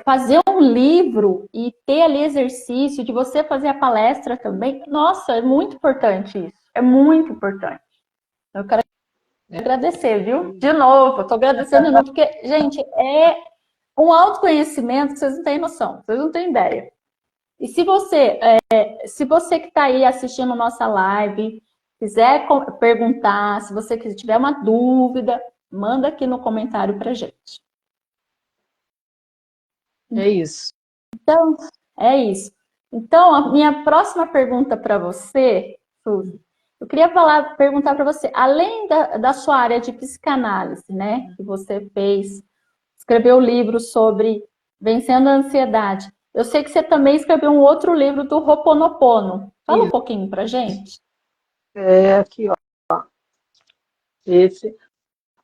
fazer um livro e ter ali exercício, de você fazer a palestra também, nossa, é muito importante isso. É muito importante. Eu quero agradecer, viu? De novo, eu tô agradecendo de novo, porque, gente, é um autoconhecimento que vocês não têm noção, vocês não têm ideia. E se você que está aí assistindo nossa live, quiser perguntar, se você tiver uma dúvida, manda aqui no comentário para gente. É isso. Então, é isso. Então, a minha próxima pergunta para você, Suzy, eu queria perguntar para você, além da sua área de psicanálise, né, que você fez, escreveu livro sobre vencendo a ansiedade. Eu sei que você também escreveu um outro livro do Ho'oponopono. Fala um pouquinho pra gente. Aqui, ó. Esse.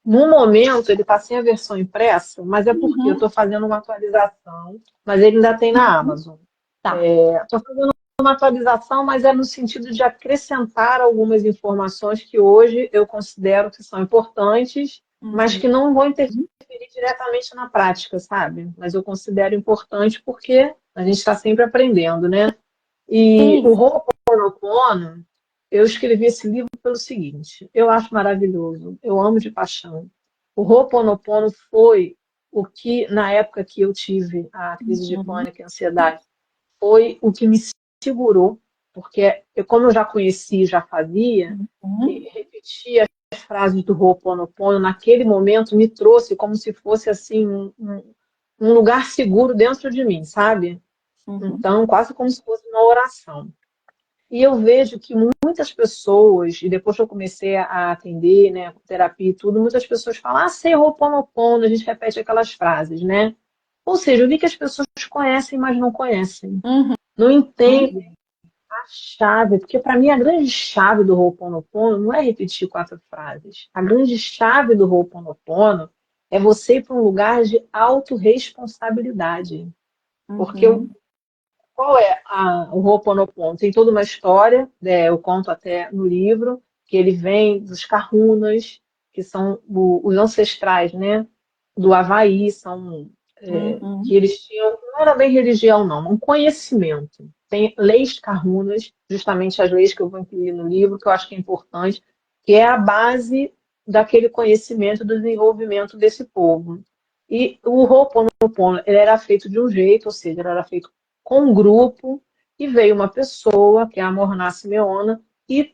No momento, ele está sem a versão impressa, mas é porque eu estou fazendo uma atualização, mas ele ainda tem na Amazon. Tá. Estou fazendo uma atualização, mas é no sentido de acrescentar algumas informações que hoje eu considero que são importantes, mas que não vão interferir diretamente na prática, sabe? Mas eu considero importante porque a gente está sempre aprendendo, né? E Sim. o Ho'oponopono, eu escrevi esse livro pelo seguinte, eu acho maravilhoso, eu amo de paixão. O Ho'oponopono foi o que, na época que eu tive a crise de pânico e ansiedade, foi o que me segurou, porque como eu já conhecia e já fazia, e repetir as frases do Ho'oponopono naquele momento me trouxe como se fosse assim um lugar seguro dentro de mim, sabe? Então, quase como se fosse uma oração. E eu vejo que muitas pessoas, e depois que eu comecei a atender, né, com terapia e tudo, muitas pessoas falam, sei Ho'oponopono, a gente repete aquelas frases, né? Ou seja, eu vi que as pessoas conhecem, mas não conhecem. Não entendem a chave, porque para mim a grande chave do Ho'oponopono não é repetir 4 frases. A grande chave do Ho'oponopono é você ir para um lugar de autorresponsabilidade. Porque qual é o Ho'oponopono? Tem toda uma história, eu conto até no livro, que ele vem dos Kahunas, que são os ancestrais, né, do Havaí, são que eles tinham, não era bem religião não, um conhecimento. Tem leis Kahunas, justamente as leis que eu vou incluir no livro, que eu acho que é importante, que é a base daquele conhecimento do desenvolvimento desse povo. E o Ho'oponopono, ele era feito de um jeito, ou seja, ele era feito com um grupo, e veio uma pessoa, que é a Morná Simeona, e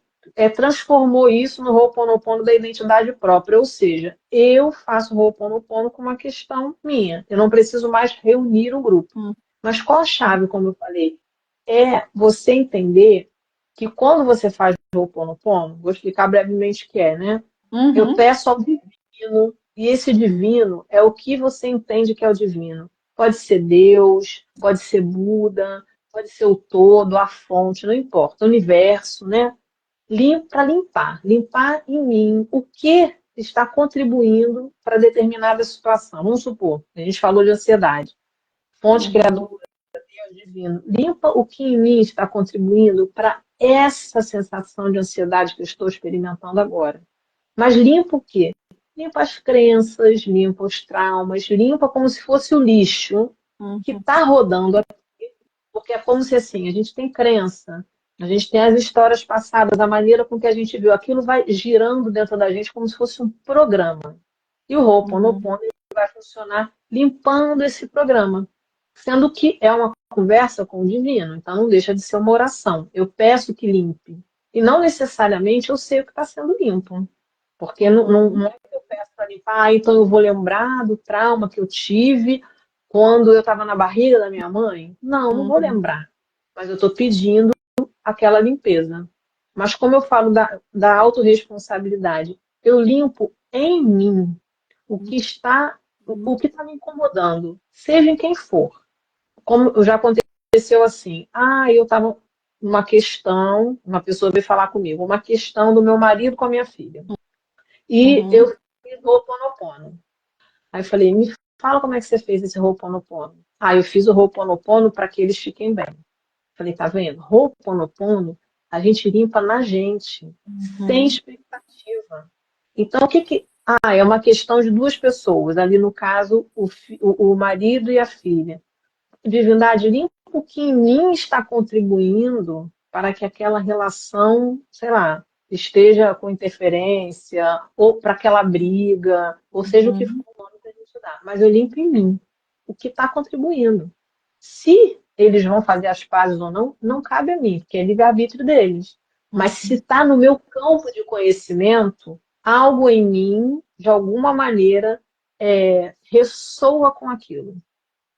transformou isso no Ho'oponopono da identidade própria, ou seja, eu faço Ho'oponopono com uma questão minha, eu não preciso mais reunir o grupo. Mas qual a chave, como eu falei? É você entender que quando você faz Ho'oponopono, vou explicar brevemente o que é, né? Eu peço ao divino, e esse divino é o que você entende que é o divino. Pode ser Deus, pode ser Buda, pode ser o todo, a fonte, não importa, o universo, né? Para limpar em mim o que está contribuindo para determinada situação. Vamos supor, a gente falou de ansiedade. Fonte criadora, Deus divino. Limpa o que em mim está contribuindo para essa sensação de ansiedade que eu estou experimentando agora. Mas limpa o quê? limpa as crenças, limpa os traumas, limpa como se fosse o lixo que Uhum. está rodando aqui, porque é como se assim, a gente tem crença, a gente tem as histórias passadas, a maneira com que a gente viu aquilo vai girando dentro da gente como se fosse um programa. E o Uhum. Ho'oponopono vai funcionar limpando esse programa, sendo que é uma conversa com o divino, então não deixa de ser uma oração. Eu peço que limpe. E não necessariamente eu sei o que está sendo limpo. Porque não é que eu peço para limpar, então eu vou lembrar do trauma que eu tive quando eu estava na barriga da minha mãe. Não vou Uhum. lembrar. Mas eu estou pedindo aquela limpeza. Mas como eu falo da autorresponsabilidade, eu limpo em mim o que está me incomodando, seja em quem for. Como já aconteceu assim, eu estava numa questão, uma pessoa veio falar comigo, uma questão do meu marido com a minha filha. E eu Uhum. fiz o Ho'oponopono. Aí eu falei, me fala como é que você fez esse Ho'oponopono. Eu fiz o Ho'oponopono para que eles fiquem bem. Falei, tá vendo? Ho'oponopono, a gente limpa na gente, sem Uhum. expectativa. Então, o que que... é uma questão de duas pessoas. Ali, no caso, o marido e a filha. Divindade, limpa o que em mim está contribuindo para que aquela relação, sei lá, esteja com interferência, ou para aquela briga, ou seja o que for Uhum. o nome que a gente dá. Mas eu limpo em mim o que está contribuindo. Se eles vão fazer as pazes ou não, não cabe a mim, porque é livre-arbítrio deles. Mas se Uhum. está no meu campo de conhecimento, algo em mim, de alguma maneira, ressoa com aquilo.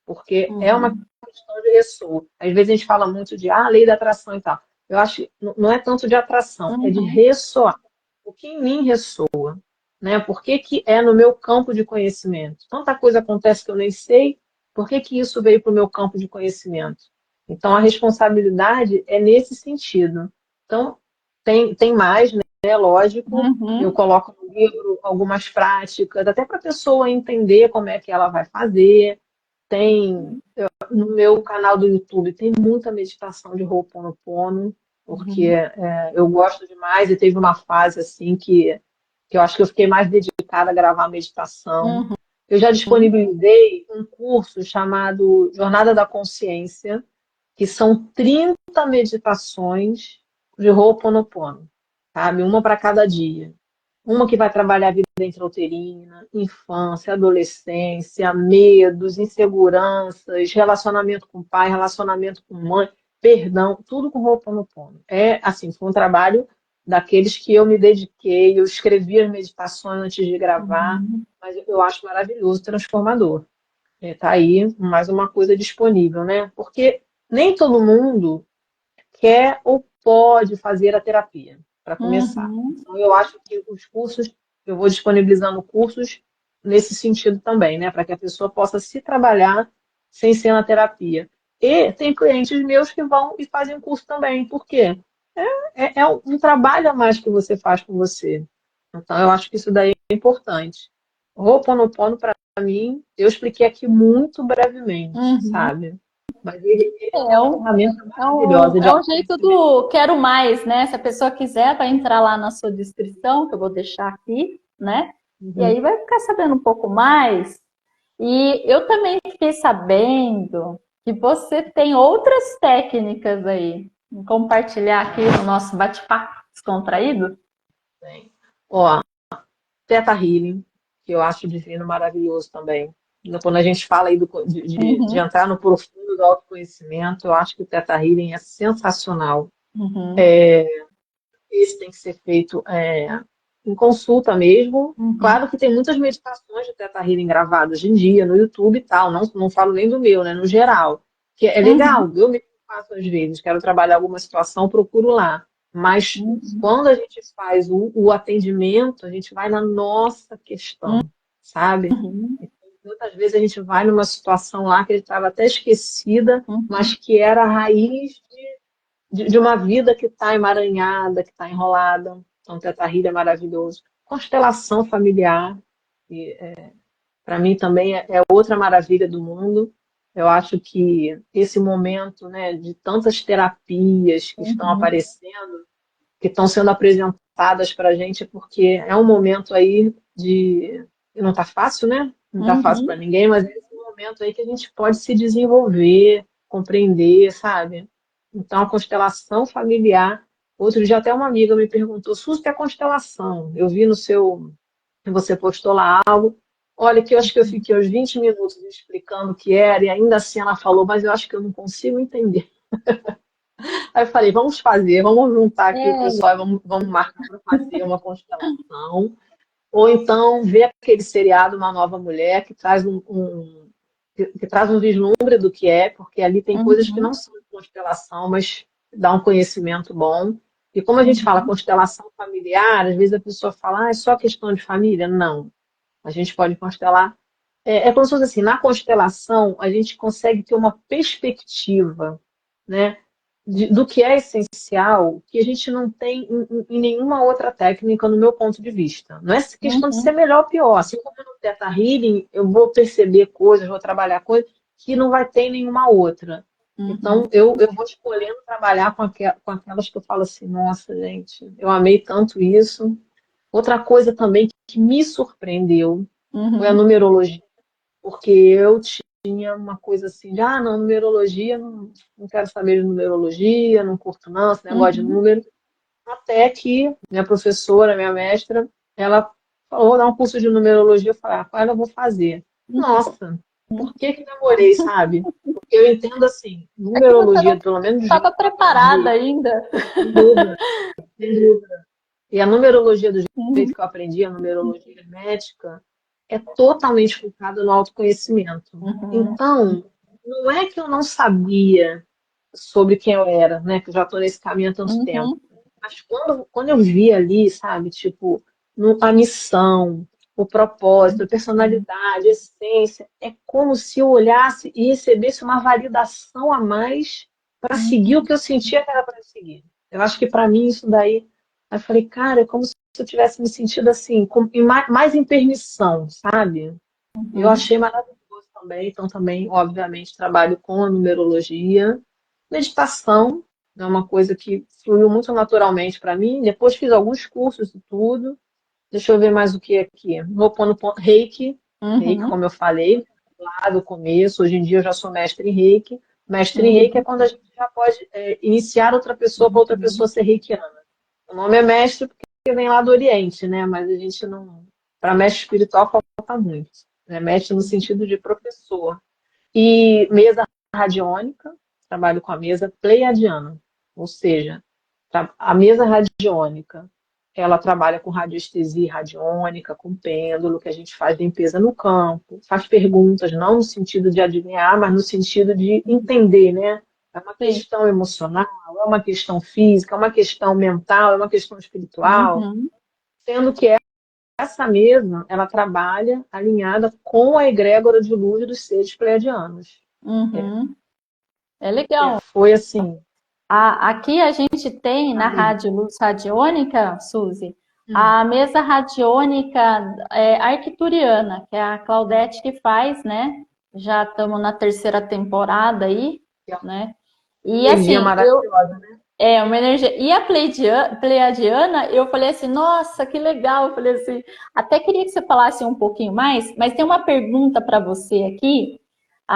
Porque é uma Uhum. questão de ressoa. Às vezes a gente fala muito de lei da atração e tal. Eu acho que não é tanto de atração, é de Uhum. ressoar. O que em mim ressoa, né? Por que que é no meu campo de conhecimento? Tanta coisa acontece que eu nem sei, por que que isso veio para o meu campo de conhecimento? Então, a responsabilidade é nesse sentido. Então, tem mais, né? Lógico, eu Uhum. coloco no livro algumas práticas, até para a pessoa entender como é que ela vai fazer. Tem no meu canal do YouTube tem muita meditação de Ho'oponopono, porque Uhum. eu gosto demais e teve uma fase assim que eu acho que eu fiquei mais dedicada a gravar meditação. Uhum. Eu já disponibilizei um curso chamado Jornada da Consciência, que são 30 meditações de Ho'oponopono, sabe? Uma para cada dia. Uma que vai trabalhar a vida intrauterina, infância, adolescência, medos, inseguranças, relacionamento com pai, relacionamento com mãe, perdão, tudo com Ho'oponopono. Assim, foi um trabalho daqueles que eu me dediquei, eu escrevi as meditações antes de gravar, Uhum. mas eu acho maravilhoso, transformador. Tá aí mais uma coisa disponível, né? Porque nem todo mundo quer ou pode fazer a terapia, para começar. Uhum. Então, eu acho que os cursos, eu vou disponibilizando cursos nesse sentido também, né? Para que a pessoa possa se trabalhar sem ser na terapia. E tem clientes meus que vão e fazem curso também. Por quê? É um trabalho a mais que você faz com você. Então, eu acho que isso daí é importante. O Ho'oponopono, para mim, eu expliquei aqui muito brevemente, Uhum. sabe? Mas ele é É uma um, ferramenta maravilhosa de é um jeito autoconhecimento. do quero mais, né? Se a pessoa quiser, vai entrar lá na sua descrição, que eu vou deixar aqui, né? E Uhum. aí vai ficar sabendo um pouco mais. E eu também fiquei sabendo que você tem outras técnicas aí. Vou compartilhar aqui no nosso bate-papo descontraído. Bem. Ó, Theta Healing, que eu acho divino maravilhoso também. Quando a gente fala aí de Uhum. entrar no profundo do autoconhecimento, eu acho que o Theta Healing é sensacional. Uhum. Esse tem que ser feito em consulta mesmo. Uhum. Claro que tem muitas meditações de Theta Healing gravadas hoje em dia no YouTube e tal. Não falo nem do meu, né? No geral. Que é legal. Uhum. Eu mesmo faço às vezes. Quero trabalhar alguma situação, procuro lá. Mas Uhum. quando a gente faz o atendimento, a gente vai na nossa questão, sabe? Uhum. Muitas vezes a gente vai numa situação lá que a gente estava até esquecida, mas Uhum. que era a raiz de uma vida que está emaranhada, que está enrolada. Então, Teta Healing é maravilhoso. Constelação familiar, que para mim também é outra maravilha do mundo. Eu acho que esse momento, né, de tantas terapias que estão Uhum. aparecendo, que estão sendo apresentadas para a gente, porque é um momento aí não tá fácil, né? Não tá fácil para Uhum. ninguém, mas é esse momento aí que a gente pode se desenvolver, compreender, sabe? Então, a constelação familiar. Outro dia até uma amiga me perguntou, Suzy, o que é constelação? Eu vi no seu, você postou lá algo. Olha, que eu acho que eu fiquei uns 20 minutos explicando o que era, e ainda assim ela falou, mas eu acho que eu não consigo entender. Aí eu falei, vamos fazer, vamos juntar aqui o É. pessoal, e vamos marcar para fazer uma constelação. Ou então ver aquele seriado Uma Nova Mulher, que traz que traz um vislumbre do que é, porque ali tem coisas que Uhum. não são de constelação, mas dá um conhecimento bom. E como a gente fala Uhum. constelação familiar, às vezes a pessoa fala, ah, é só questão de família? Não. A gente pode constelar. É como se fosse assim, na constelação a gente consegue ter uma perspectiva, né, do que é essencial, que a gente não tem em nenhuma outra técnica, no meu ponto de vista. Não é questão de ser Uhum. melhor ou pior. Assim como no Theta Healing, eu vou perceber coisas, vou trabalhar coisas que não vai ter em nenhuma outra. Então, Uhum. eu vou escolhendo trabalhar com aquelas que eu falo assim, nossa, gente, eu amei tanto isso. Outra coisa também que me surpreendeu foi a Uhum. numerologia, porque eu tinha uma coisa assim, de, ah, não, numerologia, não quero saber de numerologia, não curto não, esse negócio de Uhum. número. Até que minha professora, minha mestra, ela falou, vou dar um curso de numerologia, eu falei, ah, qual eu vou fazer? Nossa, por que que demorei, sabe? Porque eu entendo assim, É que você não numerologia, pelo menos do jeito estava que eu preparada aprendi, ainda. sem dúvida, sem dúvida. E a numerologia do jeito Uhum. que eu aprendi, a numerologia hermética, é totalmente focada no autoconhecimento. Uhum. Então, não é que eu não sabia sobre quem eu era, né? Que eu já estou nesse caminho há tanto tempo. Uhum. Mas quando eu vi ali, sabe, tipo, a missão, o propósito, a personalidade, a essência, é como se eu olhasse e recebesse uma validação a mais para seguir o Uhum. que eu sentia que era para seguir. Eu acho que para mim isso daí. Aí eu falei, cara, é como se eu tivesse me sentido assim, mais em permissão, sabe? Eu Uhum. achei maravilhoso também, então também, obviamente, trabalho com a numerologia. Meditação é uma coisa que fluiu muito naturalmente para mim. Depois fiz alguns cursos e tudo. Deixa eu ver mais o que aqui. Ho'oponopono, Reiki, Reiki, Uhum. como eu falei, lá do começo. Hoje em dia eu já sou mestre em Reiki. Mestre em Reiki é Uhum. quando a gente já pode iniciar outra pessoa para outra pessoa Uhum. ser reikiana. O nome é mestre porque vem lá do Oriente, né? Mas a gente não. Para mestre espiritual falta muito. Né? Mestre no sentido de professor. E mesa radiônica, trabalho com a mesa pleiadiana, ou seja, a mesa radiônica, ela trabalha com radiestesia radiônica, com pêndulo, que a gente faz limpeza no campo, faz perguntas, não no sentido de adivinhar, mas no sentido de entender, né? É uma Sim. questão emocional, é uma questão física, é uma questão mental, é uma questão espiritual, Uhum. sendo que essa mesa, ela trabalha alinhada com a egrégora de luz dos seres pleiadianos. Uhum. É legal. Foi assim. Aqui a gente tem na Amiga. Rádio Luz Radiônica, Suzy, Hum. a mesa radiônica arcturiana, que é a Claudete que faz, né? Já estamos na terceira temporada aí, Que é uma né? E energia assim, maravilhosa, né? é uma energia. E a Pleiadiana, eu falei assim, nossa, que legal. Eu falei assim, até queria que você falasse um pouquinho mais, mas tem uma pergunta para você aqui. Uhum.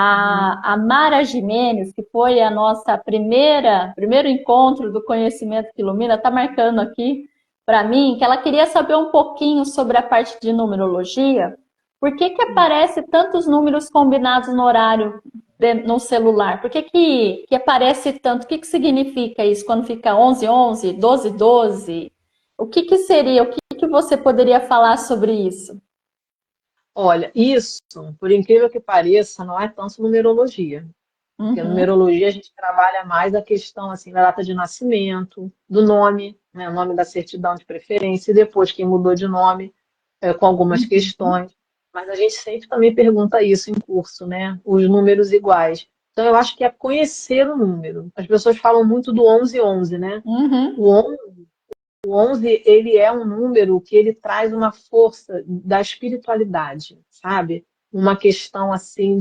A Mara Jimenez, que foi a nossa primeiro encontro do Conhecimento que Ilumina, está marcando aqui para mim que ela queria saber um pouquinho sobre a parte de numerologia. Por que que aparece tantos números combinados no horário no celular? Por que que aparece tanto? O que que significa isso quando fica 11 11, 12 12? O que que seria? O que que você poderia falar sobre isso? Olha, isso, por incrível que pareça, não é tanto numerologia. Porque a Uhum, numerologia a gente trabalha mais a questão assim, da data de nascimento, do nome, né, o nome da certidão de preferência, e depois quem mudou de nome, com algumas uhum, questões. Mas a gente sempre também pergunta isso em curso, né? Os números iguais. Então eu acho que é conhecer o número. As pessoas falam muito do 1111, né? uhum, O 11, ele é um número que ele traz uma força da espiritualidade, sabe? Uma questão assim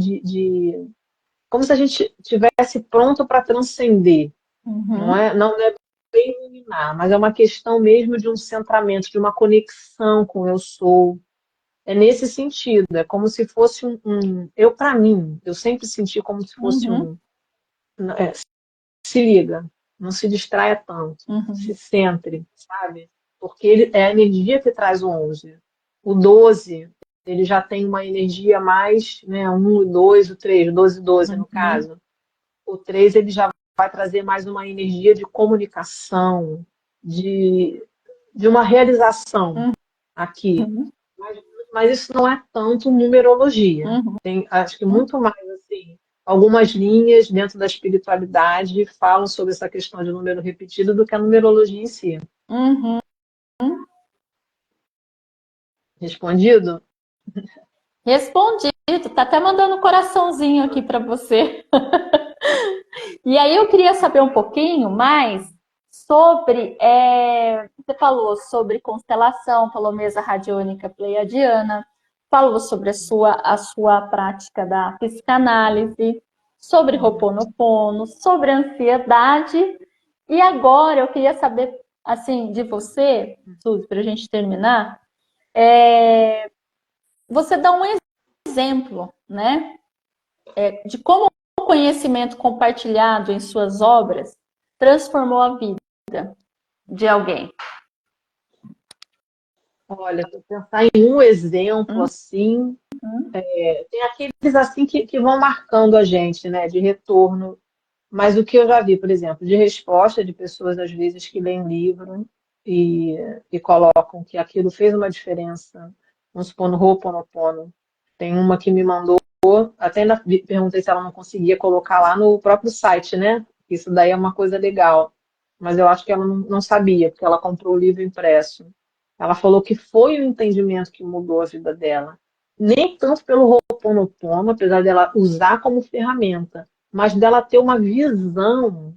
como se a gente tivesse pronto para transcender. uhum, Não é bem iluminar, mas é uma questão mesmo de um centramento, de uma conexão com o eu sou. é nesse sentido, é como se fosse eu para mim, eu sempre senti como se fosse Uhum, é, se liga, não se distraia tanto, uhum, se centre, sabe? Porque ele é a energia que traz o 11. O 12, ele já tem uma energia mais, né, 1, o 2, o 3, o 12 e 12 no uhum, caso. O 3 ele já vai trazer mais uma energia de comunicação, de, de uma realização aqui. uhum, Mas, mas isso não é tanto numerologia. uhum, Tem, acho que muito mais assim, algumas linhas dentro da espiritualidade falam sobre essa questão de número repetido do que a numerologia em si. uhum. Respondido? Respondido, tá até mandando um coraçãozinho aqui para você. E aí eu queria saber um pouquinho mais sobre, você falou sobre constelação, falou mesa radiônica pleiadiana, falou sobre a sua prática da psicanálise, sobre Ho'oponopono, sobre ansiedade. E agora eu queria saber, assim, de você, Suzy, para a gente terminar, você dá um exemplo, né, de como o conhecimento compartilhado em suas obras transformou a vida de alguém. Olha, se eu pensar em um exemplo Uhum, assim, tem aqueles assim que vão marcando a gente, né, de retorno. Mas o que eu já vi, por exemplo, de resposta de pessoas, às vezes, que leem livro e, e colocam que aquilo fez uma diferença, vamos supor, no Ho'oponopono. Tem uma que me mandou, até ainda perguntei se ela não conseguia colocar lá no próprio site, né? Isso daí é uma coisa legal. Mas eu acho que ela não sabia, porque ela comprou o livro impresso. Ela falou que foi o entendimento que mudou a vida dela. Nem tanto pelo Ho'oponopono, apesar dela usar como ferramenta, mas dela ter uma visão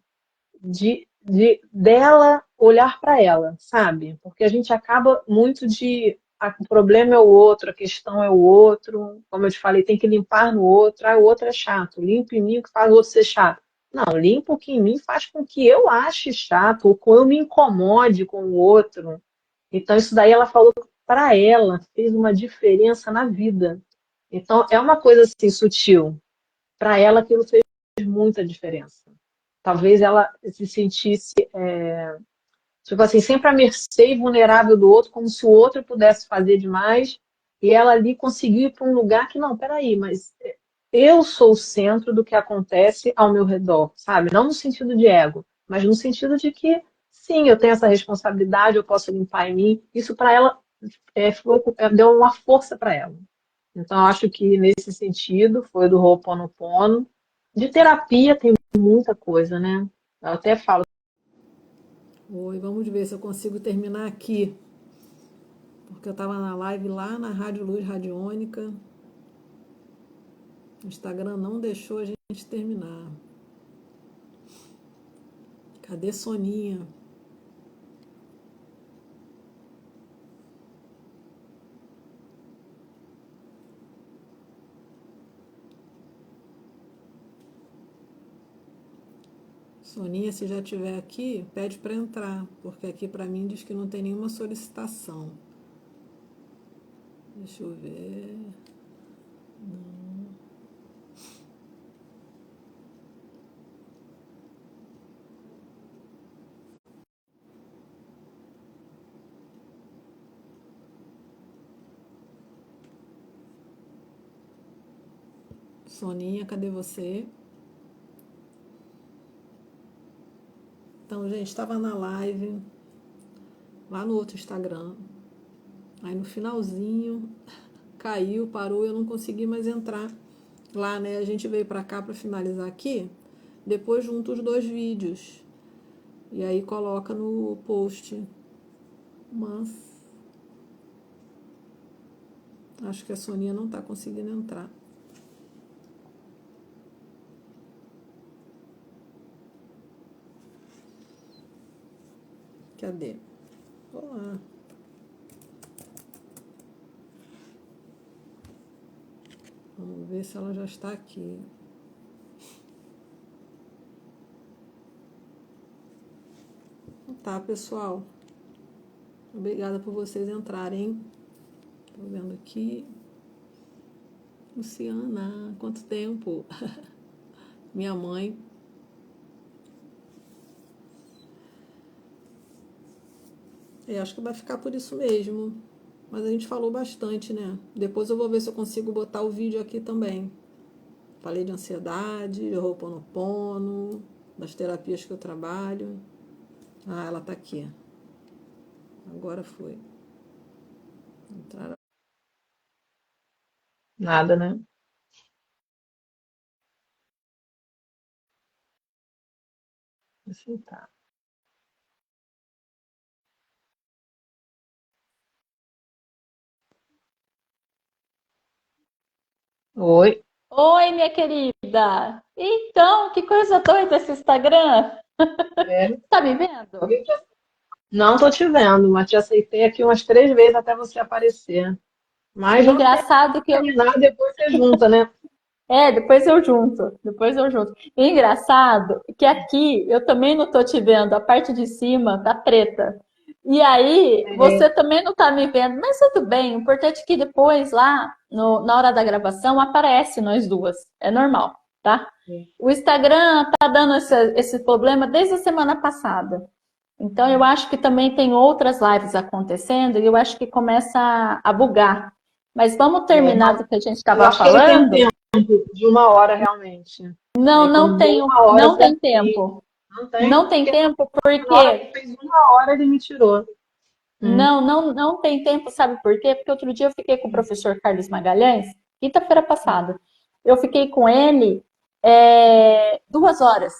dela olhar para ela, sabe? Porque a gente acaba muito o problema é o outro, a questão é o outro, como eu te falei, tem que limpar no outro, o outro é chato, limpa em mim o que faz o outro ser chato. Não, limpa o que em mim faz com que eu ache chato, ou que eu me incomode com o outro. Então, isso daí ela falou para ela, fez uma diferença na vida. Então, é uma coisa assim sutil. Para ela, aquilo fez muita diferença. Talvez ela se sentisse, tipo assim, sempre à mercê e vulnerável do outro, como se o outro pudesse fazer demais, e ela ali conseguiu ir para um lugar que, não, peraí, mas eu sou o centro do que acontece ao meu redor, sabe? Não no sentido de ego, mas no sentido de que, sim, eu tenho essa responsabilidade, eu posso limpar em mim. Isso para ela deu uma força para ela. Então, eu acho que nesse sentido, foi do Ho'oponopono. De terapia tem muita coisa, né? Eu até falo. Oi, vamos ver se eu consigo terminar aqui. Porque eu estava na live lá na Rádio Luz Radiônica. O Instagram não deixou a gente terminar. Cadê Soninha? Soninha, se já estiver aqui, pede para entrar, porque aqui para mim diz que não tem nenhuma solicitação. Deixa eu ver. Soninha, cadê você? Então, gente, estava na live, lá no outro Instagram. Aí no finalzinho, caiu, parou, eu não consegui mais entrar lá, né? A gente veio para cá para finalizar aqui, depois junto os dois vídeos. E aí coloca no post. Mas acho que a Soninha não está conseguindo entrar. Cadê? Olá. Vamos ver se ela já está aqui. Tá, pessoal. Obrigada por vocês entrarem. Tô vendo aqui. Luciana, quanto tempo? Minha mãe. Acho que vai ficar por isso mesmo. Mas a gente falou bastante, né? Depois eu vou ver se eu consigo botar o vídeo aqui também. Falei de ansiedade, de Ho'oponopono, das terapias que eu trabalho. Ah, ela tá aqui. Agora foi. Entrar. Nada, né? Assim tá. Oi. Oi, minha querida! Então, que coisa doida esse Instagram! É. Tá me vendo? Não tô te vendo, mas te aceitei aqui umas 3 vezes até você aparecer. Mas E vamos engraçado que eu. terminar, depois você junta, né? Depois eu junto. Depois eu junto. E engraçado que aqui eu também não tô te vendo, a parte de cima tá preta. E aí, É, você também não tá me vendo, mas tudo bem. O importante é que depois, lá, na hora da gravação, aparece nós duas. É normal, tá? O Instagram tá dando esse problema desde a semana passada. Então, eu acho que também tem outras lives acontecendo e eu acho que começa a bugar. Mas vamos terminar não, do que a gente eu estava acho que ele tem um falando? tempo de 1 hora realmente. Não, Aí quando deu 1 hora não tem certinho, tempo. não tem, Não tem porque tempo na hora que porque fez 1 hora ele me tirou. Hum. não tem tempo, sabe por quê? Porque outro dia eu fiquei com o professor Carlos Magalhães, quinta-feira passada. Eu fiquei com ele 2 horas.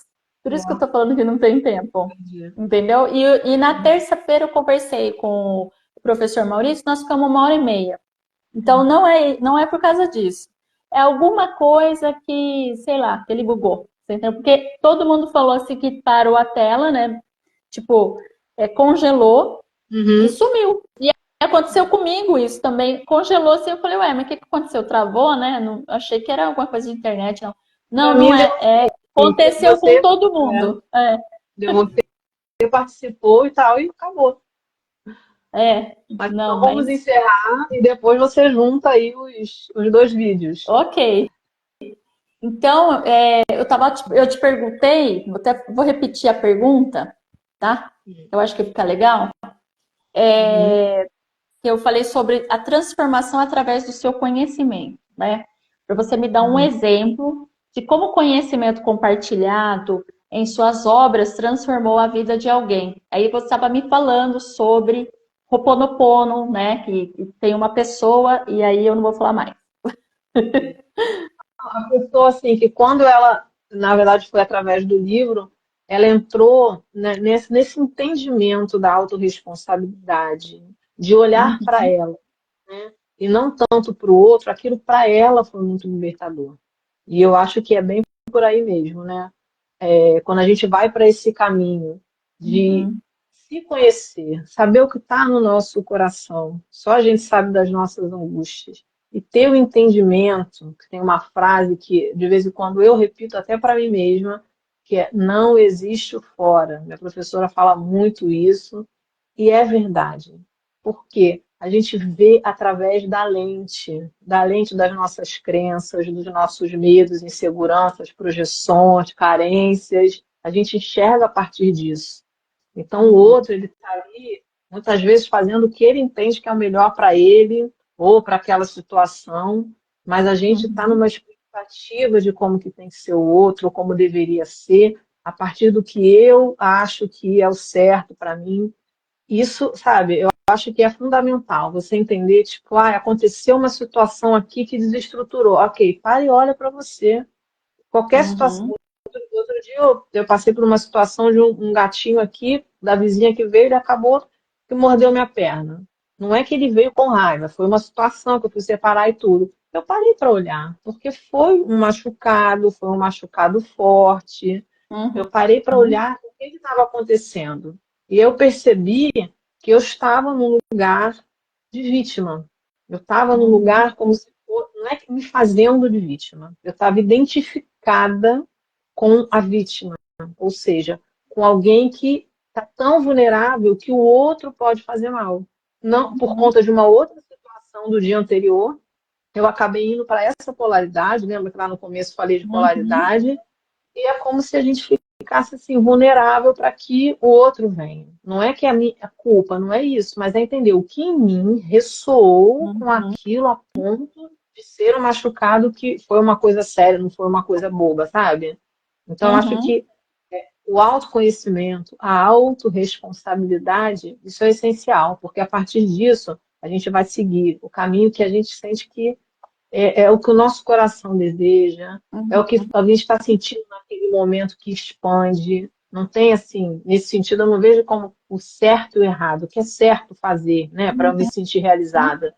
Por isso que eu tô falando que não tem tempo. Entendi. Entendeu? E na terça-feira eu conversei com o professor Maurício, nós ficamos 1 hora e meia. Então não é por causa disso. É alguma coisa que, sei lá, que ele bugou. Você entendeu? Porque todo mundo falou assim que parou a tela, né? Tipo, congelou e Uhum. sumiu. E aconteceu comigo isso também. Congelou assim, eu falei, ué, mas o que aconteceu? Travou, né? Não, achei que era alguma coisa de internet, não. Para Não, não mim deu é. ok. Aconteceu com Você, todo é, mundo. você participou e tal, e acabou. Mas Não, então vamos mas encerrar e depois você junta aí os 2 vídeos. ok. Então, eu te perguntei, vou repetir a pergunta, tá? Eu acho que fica legal. Uhum. Eu falei sobre a transformação através do seu conhecimento, né? Para você me dar um Uhum. exemplo de como o conhecimento compartilhado em suas obras transformou a vida de alguém. Aí você estava me falando sobre Ho'oponopono, né? Que tem uma pessoa, e aí eu não vou falar mais. A pessoa, assim, que quando ela, na verdade, foi através do livro, ela entrou, né, nesse entendimento da autorresponsabilidade, de olhar para Uhum, ela, né, e não tanto para o outro, aquilo para ela foi muito libertador. E eu acho que é bem por aí mesmo, né? Quando a gente vai para esse caminho de uhum, se conhecer, saber o que está no nosso coração, só a gente sabe das nossas angústias, e ter o entendimento, que tem uma frase que de vez em quando eu repito até para mim mesma, que é não existe o fora. Minha professora fala muito isso, e é verdade. Por quê? A gente vê através da lente das nossas crenças, dos nossos medos, inseguranças, projeções, carências. A gente enxerga a partir disso. Então, o uhum, outro, ele está ali, muitas vezes, fazendo o que ele entende que é o melhor para ele ou para aquela situação, mas a gente está uhum, numa expectativa de como que tem que ser o outro, ou como deveria ser, a partir do que eu acho que é o certo para mim. Isso, sabe, eu acho que é fundamental você entender, tipo, aconteceu uma situação aqui que desestruturou. Ok, para e olha para você. Qualquer situação. uhum, Outro dia eu passei por uma situação de um gatinho aqui, da vizinha que veio, ele acabou que mordeu minha perna. Não é que ele veio com raiva, foi uma situação que eu fui separar e tudo. Eu parei para olhar, porque foi um machucado forte. Eu uhum, parei para uhum, olhar o que estava acontecendo. E eu percebi que eu estava num lugar de vítima. Eu estava num uhum, lugar como se fosse, não é que me fazendo de vítima. Eu estava identificada com a vítima, ou seja, com alguém que está tão vulnerável que o outro pode fazer mal. Não por uhum, conta de uma outra situação informação do dia anterior, eu acabei indo para essa polaridade, lembra que lá no começo eu falei de Uhum. polaridade? E é como se a gente ficasse assim, vulnerável para que o outro venha. Não é que a minha a culpa, não é isso, mas é entender o que em mim ressoou com Uhum. aquilo a ponto de ser um machucado que foi uma coisa séria, não foi uma coisa boba, sabe? Então, eu acho Uhum. que o autoconhecimento, a autorresponsabilidade, isso é essencial, porque a partir disso a gente vai seguir o caminho que a gente sente que é o que o nosso coração deseja, é o que Uhum. a gente está sentindo naquele momento que expande. Não tem assim, nesse sentido, eu não vejo como o certo e o errado, o que é certo fazer, né, para eu me sentir realizada.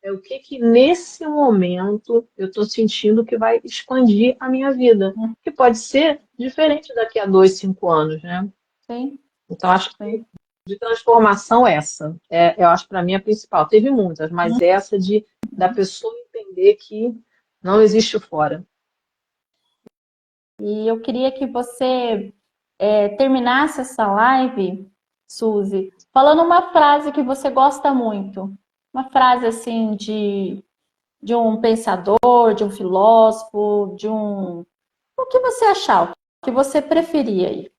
É o que nesse momento eu estou sentindo que vai expandir a minha vida, Uhum. que pode ser diferente daqui a 2, 5 anos, né? Sim, Então, acho que sim. de transformação essa, eu acho para mim a principal. Teve muitas, mas essa de da pessoa entender que não existe o fora. E eu queria que você terminasse essa live, Suzy, falando uma frase que você gosta muito. Uma frase assim de um pensador, de um filósofo, de um. O que você achar, o que você preferia aí?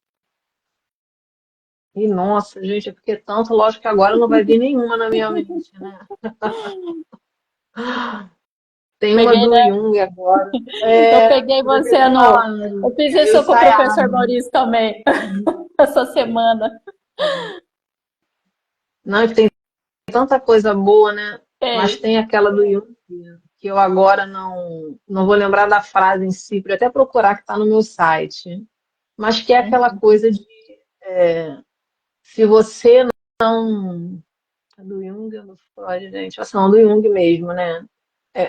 E nossa, gente, é porque tanto, lógico que agora não vai vir nenhuma na minha mente, né? Tem uma Peguei, do né? Jung agora. Eu peguei Você você fica no. Eu falando, fiz aí eu isso com o saio. professor Maurício também, essa semana. Não, e tem tanta coisa boa, né? Mas Ei. tem aquela do Jung, que eu agora não vou lembrar da frase em si, para até procurar que está no meu site. Mas que é aquela coisa de se você não. É do Jung ou do Freud, gente? Nossa, não, do Jung mesmo, né?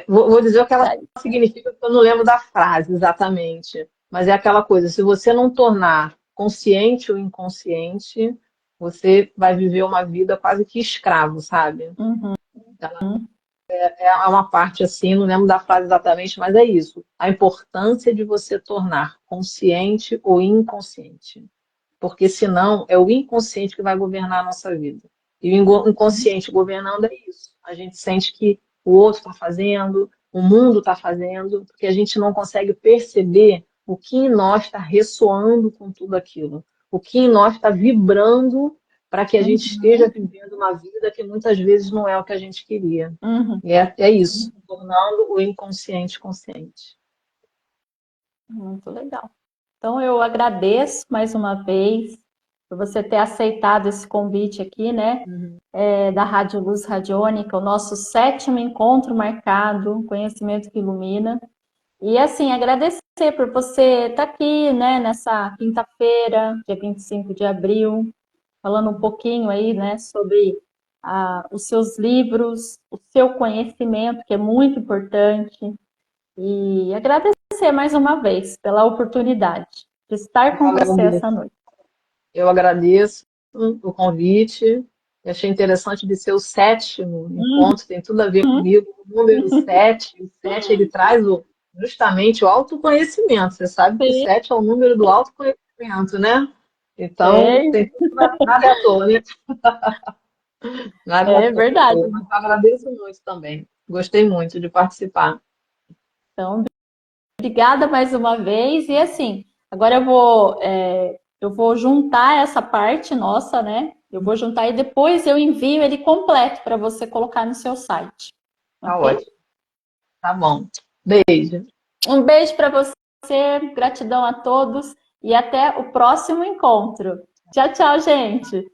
Vou dizer o que ela significa, porque eu não lembro da frase exatamente. Mas é aquela coisa, se você não tornar consciente o inconsciente, você vai viver uma vida quase que escravo, sabe? Uhum. É uma parte assim, não lembro da frase exatamente, mas é isso. A importância de você tornar consciente o inconsciente. Porque senão é o inconsciente que vai governar a nossa vida. E o inconsciente governando é isso. A gente sente que o outro está fazendo, o mundo está fazendo, porque a gente não consegue perceber o que em nós está ressoando com tudo aquilo. O que em nós está vibrando para que a gente esteja Uhum. vivendo uma vida que muitas vezes não é o que a gente queria. Uhum. E é isso, tornando o inconsciente consciente. Muito legal. Então, eu agradeço mais uma vez por você ter aceitado esse convite aqui, né, da Rádio Luz Radiônica, o nosso 7º encontro marcado, Conhecimento que Ilumina. E, assim, agradecer por você estar aqui, né, nessa quinta-feira, dia 25 de abril, falando um pouquinho aí, né, sobre os seus livros, o seu conhecimento, que é muito importante. E agradecer mais uma vez pela oportunidade de estar Eu com você agradeço. essa noite. Eu agradeço o convite. Eu achei interessante de ser o 7º encontro, tem tudo a ver comigo. O número 7, o 7 ele traz justamente o autoconhecimento. Você sabe que o Sim, 7 é o número do autoconhecimento, né? Então, sei. tem tudo, nada é à toa, né? Nada é à É verdade. toa. Mas eu agradeço muito também. Gostei muito de participar. Então, obrigada mais uma vez. E assim, agora eu vou juntar essa parte nossa, né? Eu vou juntar e depois eu envio ele completo para você colocar no seu site. Tá Ok? ótimo. Tá bom. Beijo. Um beijo para você, gratidão a todos e até o próximo encontro. Tchau, tchau, gente.